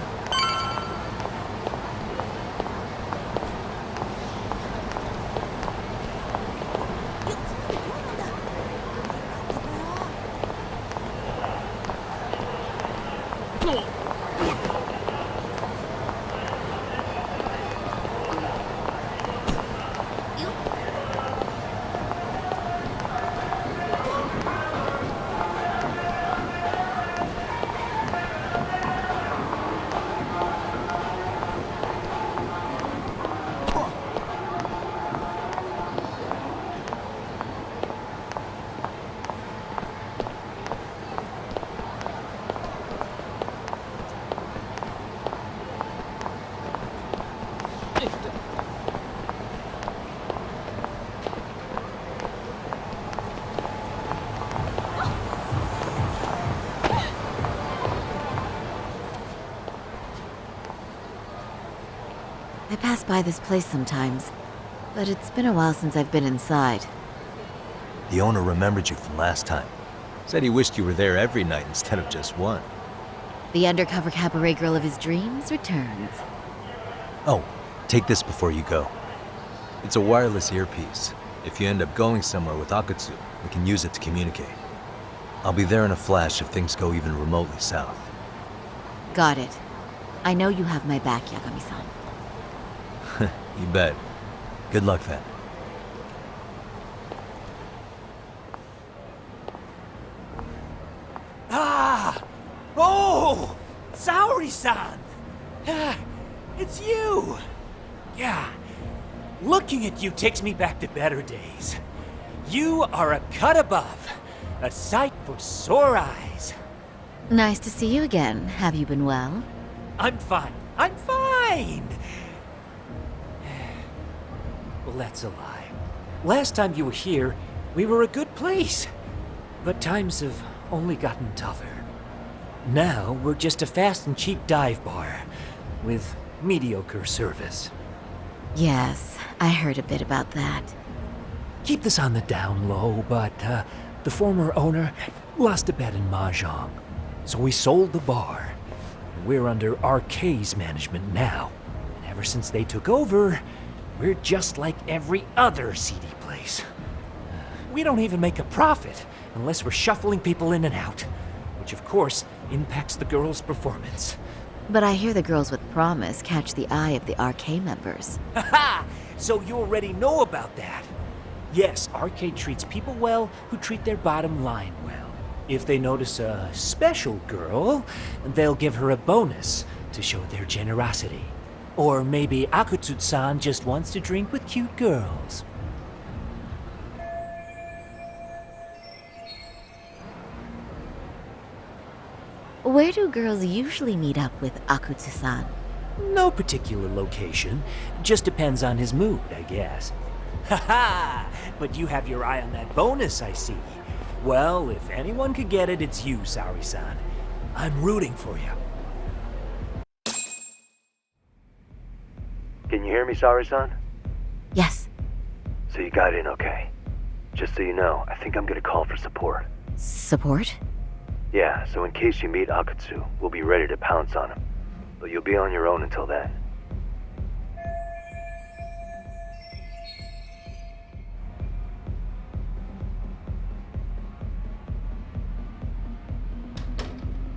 L: I pass by this place sometimes, but it's been a while since I've been inside.
B: The owner remembered you from last time. Said he wished you were there every night instead of just one.
L: The undercover cabaret girl of his dreams returns.
B: Oh, take this before you go. It's a wireless earpiece. If you end up going somewhere with Akutsu, we can use it to communicate. I'll be there in a flash if things go even remotely south.
L: Got it. I know you have my back, Yagami-san.
B: You bet. Good luck then.
Q: Ah! Oh! Saori-san! Ah, it's you! Yeah. Looking at you takes me back to better days. You are a cut above. A sight for sore eyes.
L: Nice to see you again. Have you been well?
Q: I'm fine. I'm fine! Well, that's a lie. Last time you were here, we were a good place. But times have only gotten tougher. Now, we're just a fast and cheap dive bar with mediocre service.
L: Yes, I heard a bit about that.
Q: Keep this on the down low, but the former owner lost a bet in Mahjong. So we sold the bar. We're under RK's management now. And ever since they took over, we're just like every other seedy place. We don't even make a profit unless we're shuffling people in and out, which of course impacts the girls' performance.
L: But I hear the girls with promise catch the eye of the RK members.
Q: Haha! So you already know about that. Yes, RK treats people well who treat their bottom line well. If they notice a special girl, they'll give her a bonus to show their generosity. Or maybe Akutsu-san just wants to drink with cute girls.
L: Where do girls usually meet up with Akutsu-san?
Q: No particular location. Just depends on his mood, I guess. Haha! But you have your eye on that bonus, I see. Well, if anyone could get it, it's you, Saori-san. I'm rooting for you.
R: Can you hear me, Saori-san?
L: Yes.
R: So you got in okay. Just so you know, I think I'm gonna call for support.
L: Support?
R: Yeah, so in case you meet Akutsu, we'll be ready to pounce on him. But you'll be on your own until then.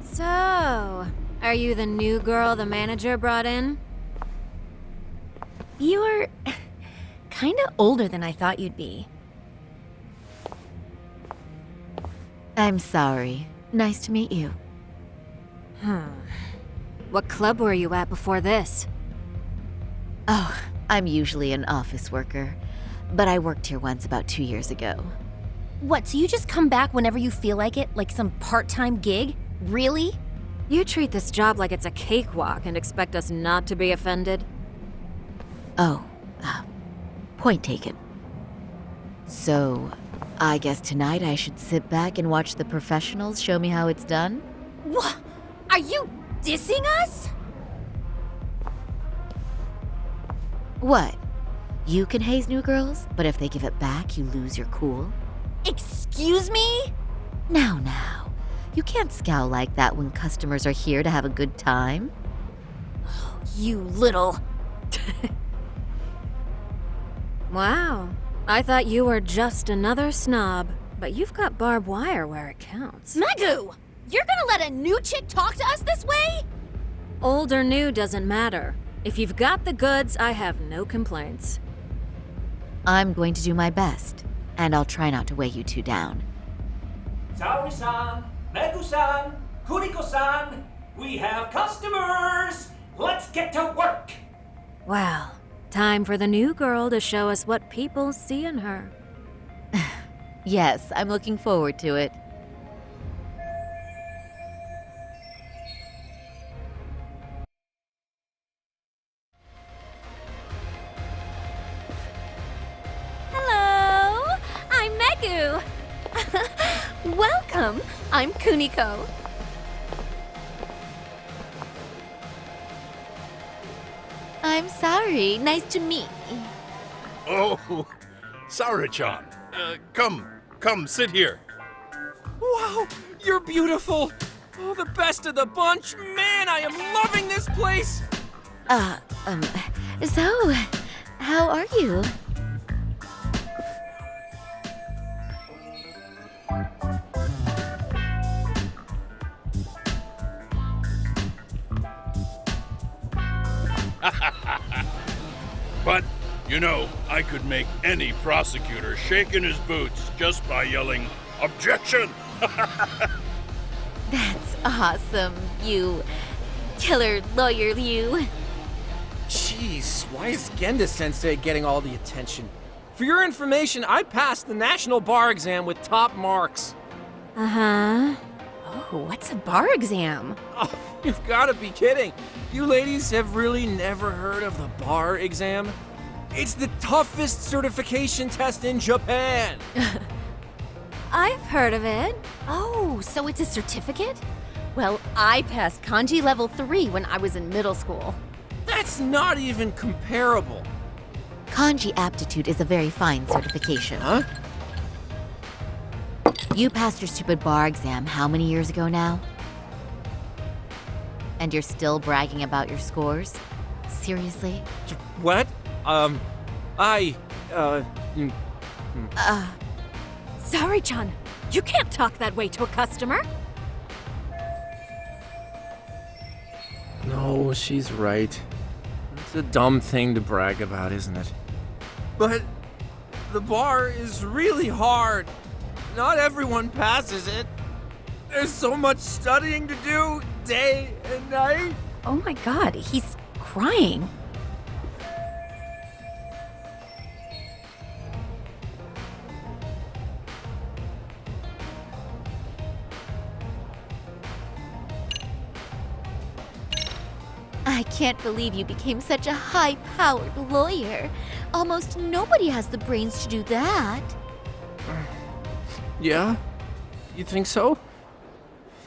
S: So, are you the new girl the manager brought in? You're kinda older than I thought you'd be.
L: I'm sorry. Nice to meet you.
S: What club were you at before this?
L: Oh, I'm usually an office worker, but I worked here once about 2 years ago.
T: What, so you just come back whenever you feel like it? Like some part-time gig? Really?
S: You treat this job like it's a cakewalk and expect us not to be offended?
L: Oh, point taken. So, I guess tonight I should sit back and watch the professionals show me how it's done?
T: What? Are you dissing us?
L: What? You can haze new girls, but if they give it back, you lose your cool?
T: Excuse me?
L: Now. You can't scowl like that when customers are here to have a good time.
T: You little...
S: Wow. I thought you were just another snob, but you've got barbed wire where it counts.
T: Megu! You're gonna let a new chick talk to us this way?
S: Old or new doesn't matter. If you've got the goods, I have no complaints.
L: I'm going to do my best, and I'll try not to weigh you two down.
Q: Saori-san, Megu-san, Kuriko-san, we have customers! Let's get to work!
S: Well, time for the new girl to show us what people see in her.
L: Yes, I'm looking forward to it.
T: Hello! I'm Megu! Welcome! I'm Kuniko.
L: I'm sorry. Nice to meet.
A: Oh, Saori-chan. Come, sit here.
P: Wow, you're beautiful. Oh, the best of the bunch. Man, I am loving this place.
L: So, how are you?
A: But, I could make any prosecutor shake in his boots just by yelling, "Objection!"
L: That's awesome, you killer lawyer, you.
P: Jeez, why is Genda-sensei getting all the attention? For your information, I passed the national bar exam with top marks.
T: Uh-huh. Oh, what's a bar exam?
P: Oh, you've got to be kidding. You ladies have really never heard of the bar exam? It's the toughest certification test in Japan.
S: I've heard of it.
T: Oh, so it's a certificate? Well, I passed kanji level 3 when I was in middle school.
P: That's not even comparable.
L: Kanji aptitude is a very fine certification.
P: Huh?
L: You passed your stupid bar exam how many years ago now? And you're still bragging about your scores? Seriously?
P: What?
S: Sorry-chan, you can't talk that way to a customer.
P: No, she's right. It's a dumb thing to brag about, isn't it? But the bar is really hard. Not everyone passes it. There's so much studying to do, day and night.
T: Oh my god, he's crying.
L: I can't believe you became such a high-powered lawyer. Almost nobody has the brains to do that.
P: Yeah? You think so?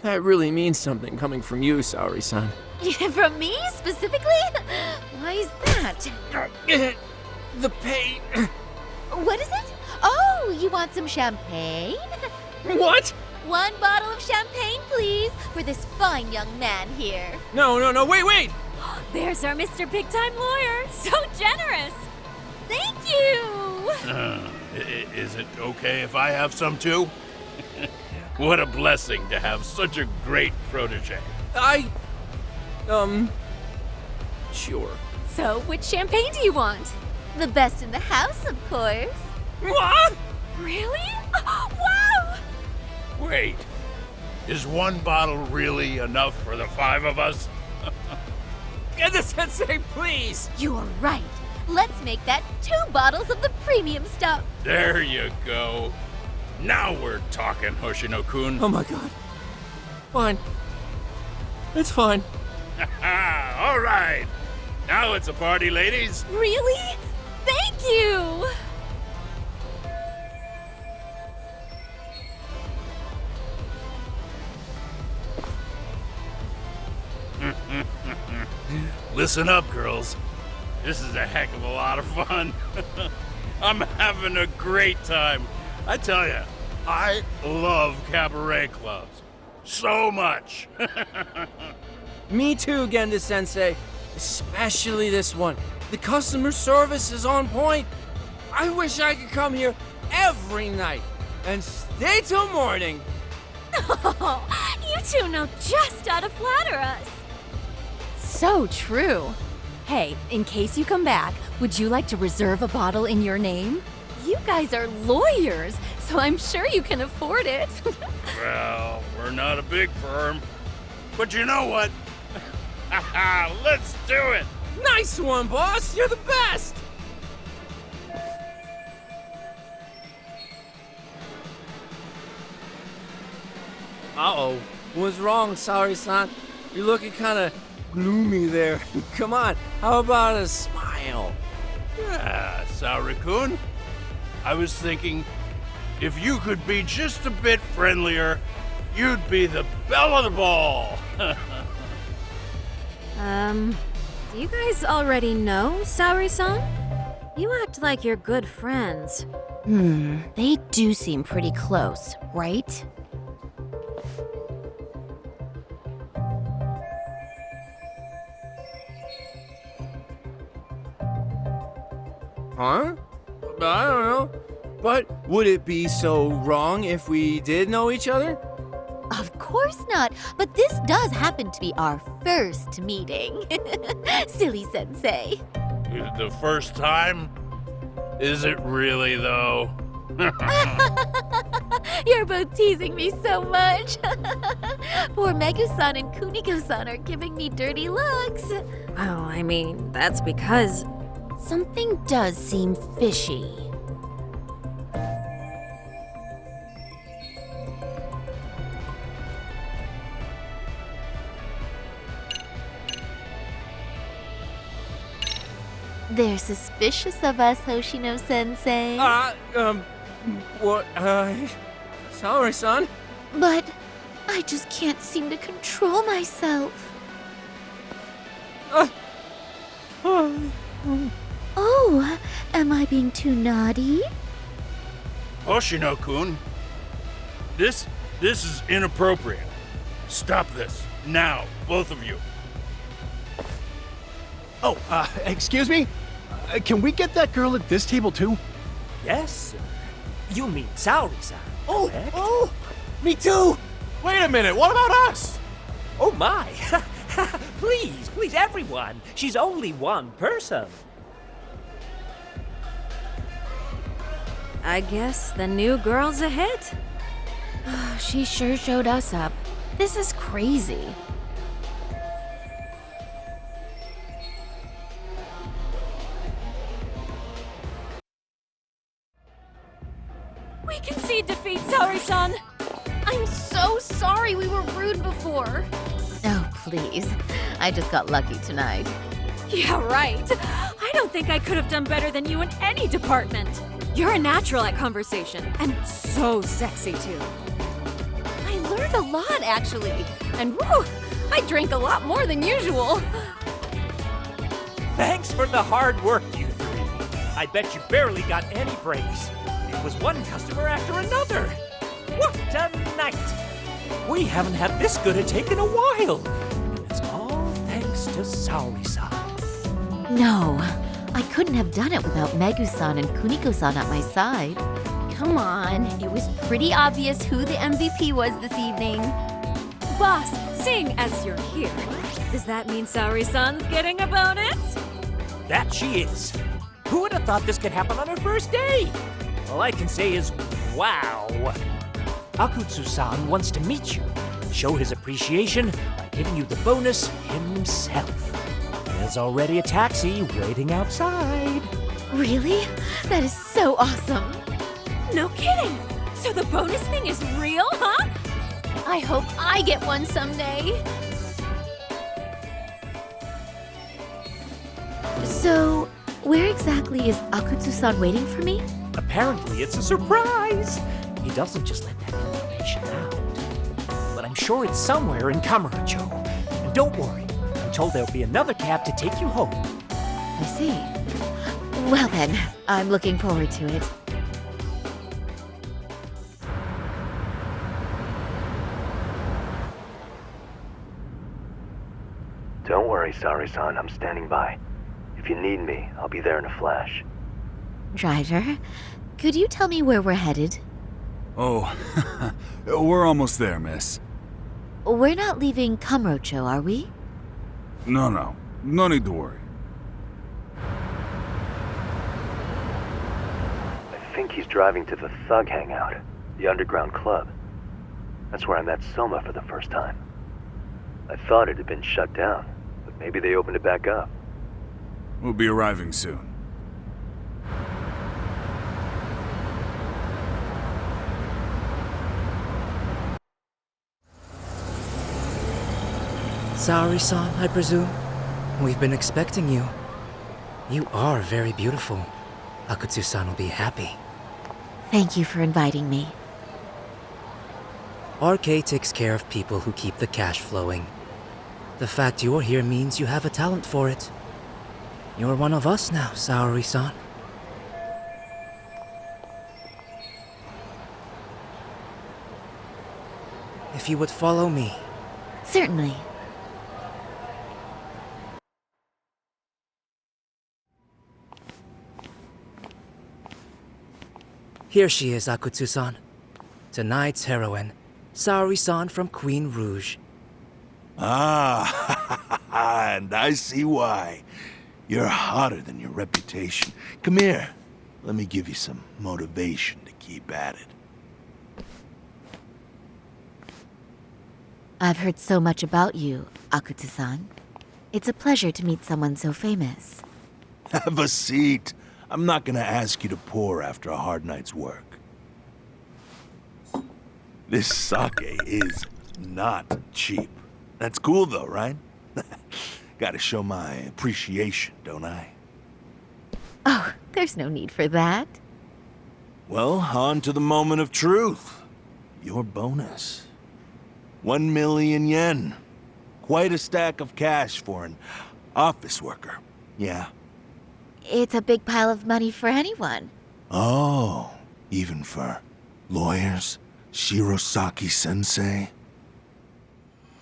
P: That really means something coming from you, Saori-san.
L: From me, specifically? Why is that?
P: The pain.
L: What is it? Oh, you want some champagne?
P: What?
L: 1 bottle of champagne, please, for this fine young man here.
P: No, wait!
T: There's our Mr. Big Time Lawyer. So generous. Thank you.
A: Is it okay if I have some too? What a blessing to have such a great protege.
P: Sure.
T: So, which champagne do you want?
L: The best in the house, of course.
P: What?
T: Really? Wow!
A: Wait, is one bottle really enough for the 5 of us?
E: Genda-sensei, please!
T: You are right. Let's make that 2 bottles of the premium stuff.
A: There you go. Now we're talking, Hoshino-kun.
P: Oh my god. Fine. It's fine.
A: All right. Now it's a party, ladies.
S: Really? Thank you!
A: Listen up, girls. This is a heck of a lot of fun. I'm having a great time. I tell you, I love cabaret clubs. So much.
P: Me too, Genda-sensei. Especially this one. The customer service is on point. I wish I could come here every night and stay till morning.
S: Oh, you two know just how to flatter us.
T: So true. Hey, in case you come back, would you like to reserve a bottle in your name? You guys are lawyers, so I'm sure you can afford it.
A: Well, we're not a big firm. But you know what? Let's do it!
P: Nice one, boss! You're the best! Uh-oh. What's wrong, Saori-san? You're looking kind of gloomy there. Come on, how about a smile?
A: Yeah, Saori-kun. I was thinking, if you could be just a bit friendlier, you'd be the belle of the ball.
S: Do you guys already know Saori-san? You act like you're good friends.
T: They do seem pretty close, right?
P: Huh? I don't know. But would it be so wrong if we did know each other?
T: Of course not, but this does happen to be our first meeting. Silly sensei.
A: The first time? Is it really, though?
T: You're both teasing me so much. Poor Megu-san and Kuniko-san are giving me dirty looks.
S: Well, I mean, that's because...
T: Something does seem fishy. They're suspicious of us, Hoshino-sensei.
P: What, Saori-san?
T: But I just can't seem to control myself. Oh, am I being too naughty?
A: Hoshino-kun, this is inappropriate. Stop this, now, both of you.
U: Oh, excuse me? Can we get that girl at this table too?
Q: Yes, sir. You mean Saori-san?
U: Oh, me too! Wait a minute, what about us?
Q: Oh my! Please, everyone! She's only one person.
S: I guess the new girl's a hit.
T: She sure showed us up. This is crazy.
S: We concede defeat, Saori-san!
T: I'm so sorry we were rude before. Oh, please. I just got lucky tonight.
S: Yeah, right. I don't think I could have done better than you in any department. You're a natural at conversation, and so sexy, too.
T: I learned a lot, actually. And woo, I drank a lot more than usual.
Q: Thanks for the hard work, you three. I bet you barely got any breaks. It was one customer after another. What a night! We haven't had this good a take in a while. And it's all thanks to Saori-san.
T: No, I couldn't have done it without Megu-san and Kuniko-san at my side. Come on, it was pretty obvious who the MVP was this evening.
S: Boss, seeing as you're here, does that mean Saori-san's getting a bonus?
Q: That she is. Who would have thought this could happen on her first day? All I can say is, wow. Akutsu-san wants to meet you. Show his appreciation by giving you the bonus himself. There's already a taxi waiting outside.
T: Really? That is so awesome.
S: No kidding! So the bonus thing is real, huh?
T: I hope I get one someday. So, where exactly is Akutsu-san waiting for me?
Q: Apparently it's a surprise. He doesn't just let that information out. But I'm sure it's somewhere in Kamurocho. And don't worry, I'm told there'll be another cab to take you home.
L: I see. Well then, I'm looking forward to it.
R: Don't worry, Sari-san. I'm standing by. If you need me, I'll be there in a flash.
L: Driver, could you tell me where we're headed?
D: Oh, we're almost there, miss.
L: We're not leaving Kamurocho, are we?
D: No. No need to worry.
R: I think he's driving to the Thug Hangout, the underground club. That's where I met Soma for the first time. I thought it had been shut down, but maybe they opened it back up.
D: We'll be arriving soon.
V: Sari-san, I presume? We've been expecting you. You are very beautiful. Akutsu-san will be happy.
L: Thank you for inviting me.
V: RK takes care of people who keep the cash flowing. The fact you're here means you have a talent for it. You're one of us now, Saori-san. If you would follow me.
L: Certainly.
V: Here she is, Akutsu-san. Tonight's heroine, Saori-san from Queen Rouge.
W: Ah, and I see why. You're hotter than your reputation. Come here. Let me give you some motivation to keep at it.
L: I've heard so much about you, Akutsu-san. It's a pleasure to meet someone so famous.
W: Have a seat. I'm not gonna ask you to pour after a hard night's work. This sake is not cheap. That's cool though, right? Gotta show my appreciation, don't I?
L: Oh, there's no need for that.
W: Well, on to the moment of truth. Your bonus. 1 million yen. Quite a stack of cash for an office worker. Yeah.
L: It's a big pile of money for anyone.
W: Oh, even for lawyers? Shirosaki-sensei?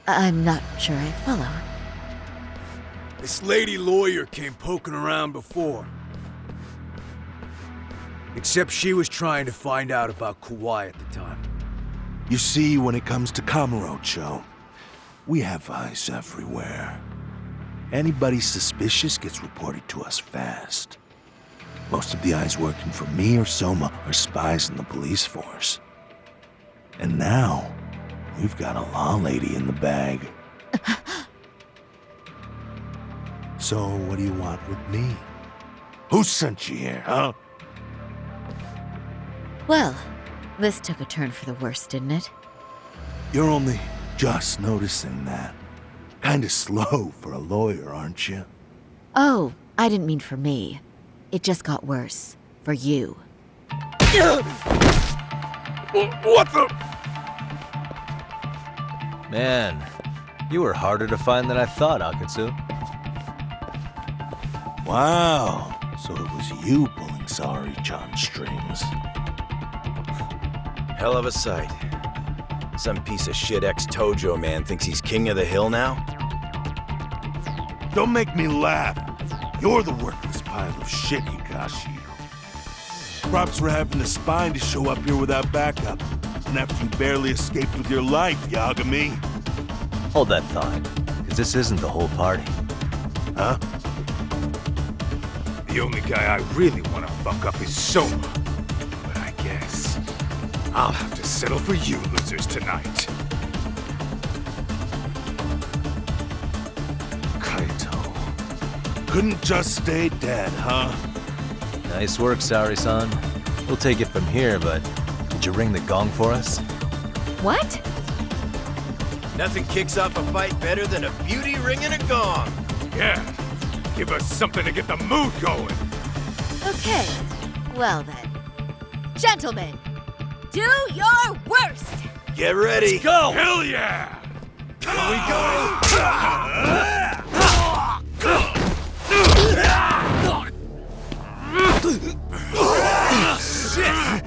L: I'm not sure I follow.
X: This lady lawyer came poking around before. Except she was trying to find out about Kawhi at the time.
W: You see, when it comes to Kamurocho, we have eyes everywhere. Anybody suspicious gets reported to us fast. Most of the eyes working for me or Soma are spies in the police force. And now, we've got a law lady in the bag. So, what do you want with me? Who sent you here, huh?
L: Well, this took a turn for the worse, didn't it?
W: You're only just noticing that. Kinda slow for a lawyer, aren't you?
L: Oh, I didn't mean for me. It just got worse. For you.
W: What the?
B: Man, you were harder to find than I thought, Akutsu.
W: Wow, so it was you pulling Saori-chan's strings.
Y: Hell of a sight. Some piece of shit ex-Tojo man thinks he's king of the hill now?
W: Don't make me laugh. You're the worthless pile of shit, Hikashi. Props for having the spine to show up here without backup. And after you barely escaped with your life, Yagami.
B: Hold that thought, because this isn't the whole party.
W: Huh?
X: The only guy I really want to fuck up is Soma. But I guess I'll have to
D: settle for you losers tonight.
W: Kaito. Couldn't just stay dead, huh?
B: Nice work, Saori-san. We'll take it from here, but did you ring the gong for us?
L: What?
Y: Nothing kicks off a fight better than a beauty ringing a gong.
D: Yeah, give us something to get the mood going.
L: Okay, well then. Gentlemen, do your worst!
Y: Get ready.
D: Let's go! Hell yeah!
Y: Here we go!
D: Shit!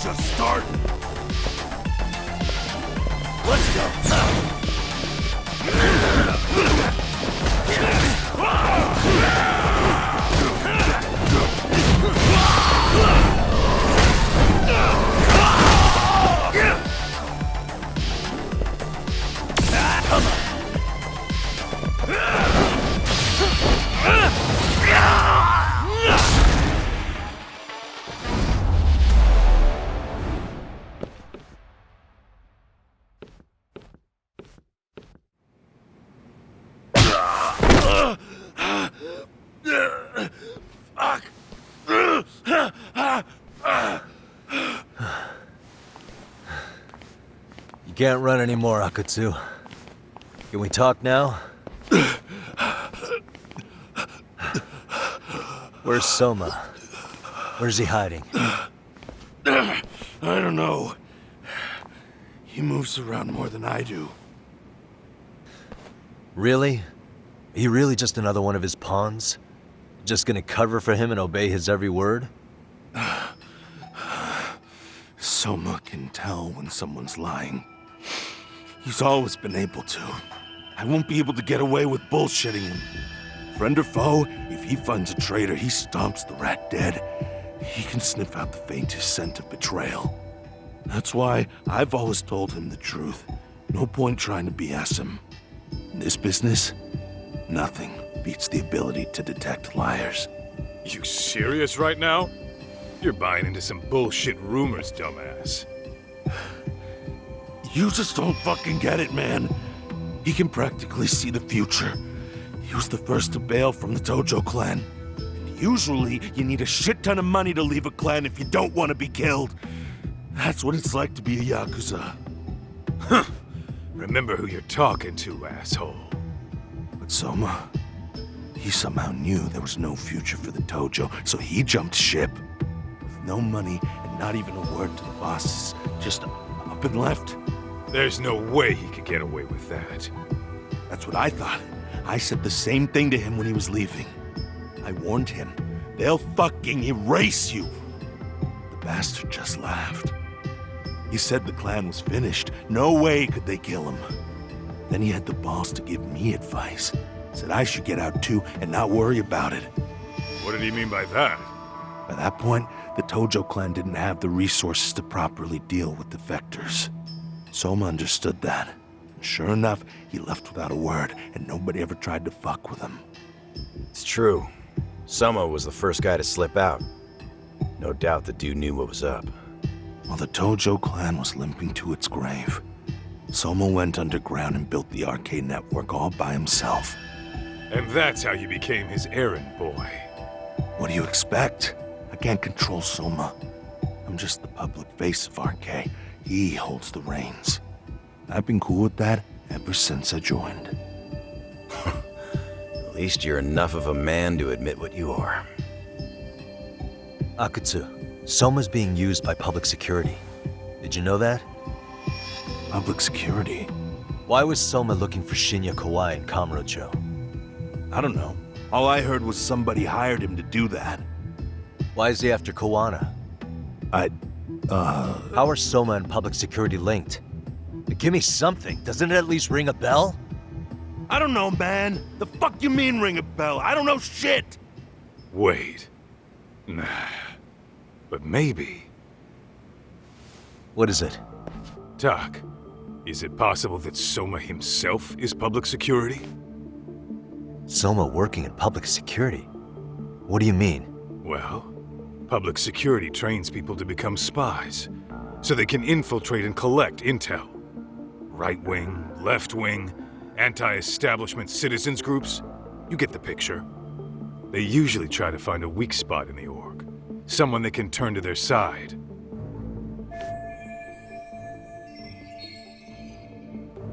X: Just start.
D: Let's go.
B: can't run anymore, Akutsu. Can we talk now? Where's Soma? Where's he hiding?
W: I don't know. He moves around more than I do.
B: Really? He really just another one of his pawns? Just gonna cover for him and obey his every word?
W: Soma can tell when someone's lying. He's always been able to. I won't be able to get away with bullshitting him. Friend or foe, if he finds a traitor, he stomps the rat dead. He can sniff out the faintest scent of betrayal. That's why I've always told him the truth. No point trying to BS him. In this business, nothing beats the ability to detect liars.
D: You serious right now? You're buying into some bullshit rumors, dumbass.
W: You just don't fucking get it, man. He can practically see the future. He was the first to bail from the Tojo clan. And usually, you need a shit ton of money to leave a clan if you don't want to be killed. That's what it's like to be a Yakuza.
D: Huh. Remember who you're talking to, asshole.
W: But Soma, he somehow knew there was no future for the Tojo, so he jumped ship. With no money and not even a word to the bosses, just up and left.
D: There's no way he could get away with that.
W: That's what I thought. I said the same thing to him when he was leaving. I warned him, they'll fucking erase you. The bastard just laughed. He said the clan was finished. No way could they kill him. Then he had the balls to give me advice. Said I should get out too and not worry about it.
D: What did he mean by that?
W: By that point, the Tojo clan didn't have the resources to properly deal with defectors. Soma understood that. And sure enough, he left without a word, and nobody ever tried to fuck with him.
Y: It's true. Soma was the first guy to slip out. No doubt the dude knew what was up.
W: While the Tojo clan was limping to its grave, Soma went underground and built the arcade network all by himself.
D: And that's how you became his errand boy.
W: What do you expect? I can't control Soma. I'm just the public face of RK. He holds the reins. I've been cool with that ever since I joined.
Y: At least you're enough of a man to admit what you are.
B: Akutsu, Soma's being used by public security. Did you know that?
W: Public security?
B: Why was Soma looking for Shinya Kawai in Kamurocho?
W: I don't know. All I heard was somebody hired him to do that.
B: Why is he after Kawana? How are Soma and public security linked? Give me something. Doesn't it at least ring a bell?
W: I don't know, man. The fuck you mean ring a bell? I don't know shit.
D: Wait. Nah. But maybe.
B: What is it?
D: Doc, is it possible that Soma himself is public security?
B: Soma working in public security? What do you mean?
D: Well, public security trains people to become spies, so they can infiltrate and collect intel. Right-wing, left-wing, anti-establishment citizens groups. You get the picture. They usually try to find a weak spot in the org. Someone they can turn to their side.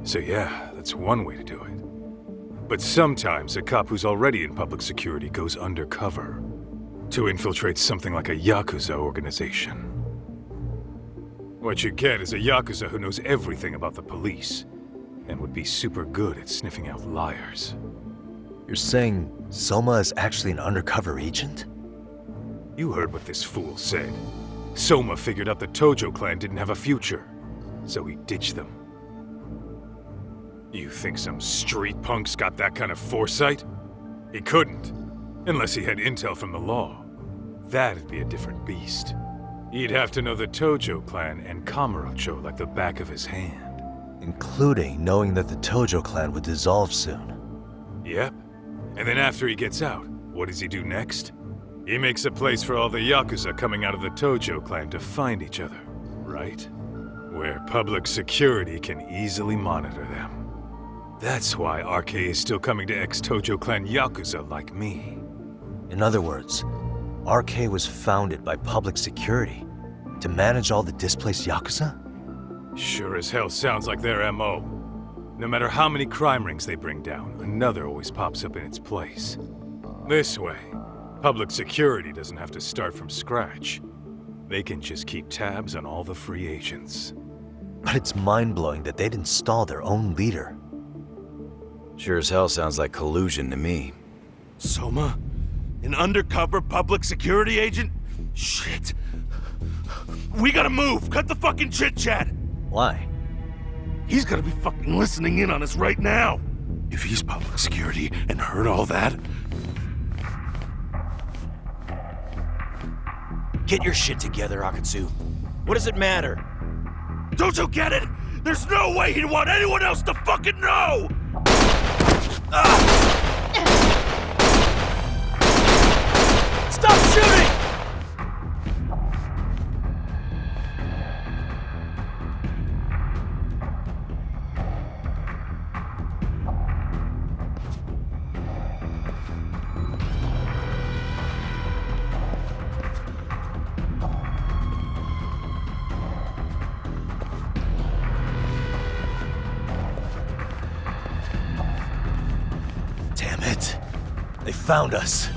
D: So yeah, that's one way to do it. But sometimes a cop who's already in public security goes undercover to infiltrate something like a Yakuza organization. What you get is a Yakuza who knows everything about the police and would be super good at sniffing out liars.
B: You're saying Soma is actually an undercover agent?
D: You heard what this fool said. Soma figured out the Tojo clan didn't have a future, so he ditched them. You think some street punk's got that kind of foresight? He couldn't, unless he had intel from the law. That'd be a different beast. He'd have to know the Tojo clan and Kamurocho like the back of his hand.
B: Including knowing that the Tojo clan would dissolve soon.
D: Yep. And then after he gets out, what does he do next? He makes a place for all the Yakuza coming out of the Tojo clan to find each other, right? Where public security can easily monitor them. That's why RK is still coming to ex-Tojo clan Yakuza like me.
B: In other words, RK was founded by public security to manage all the displaced Yakuza?
D: Sure as hell sounds like their MO. No matter how many crime rings they bring down, another always pops up in its place. This way, public security doesn't have to start from scratch. They can just keep tabs on all the free agents.
B: But it's mind-blowing that they'd install their own leader.
Y: Sure as hell sounds like collusion to me.
W: Soma? An undercover public security agent? Shit. We gotta move! Cut the fucking chit-chat!
B: Why?
W: He's gotta be fucking listening in on us right now! If he's public security and heard all that...
Y: Get your shit together, Akatsu. What does it matter?
W: Don't you get it? There's no way he'd want anyone else to fucking know!
Y: Stop shooting!
B: Damn it. They found us.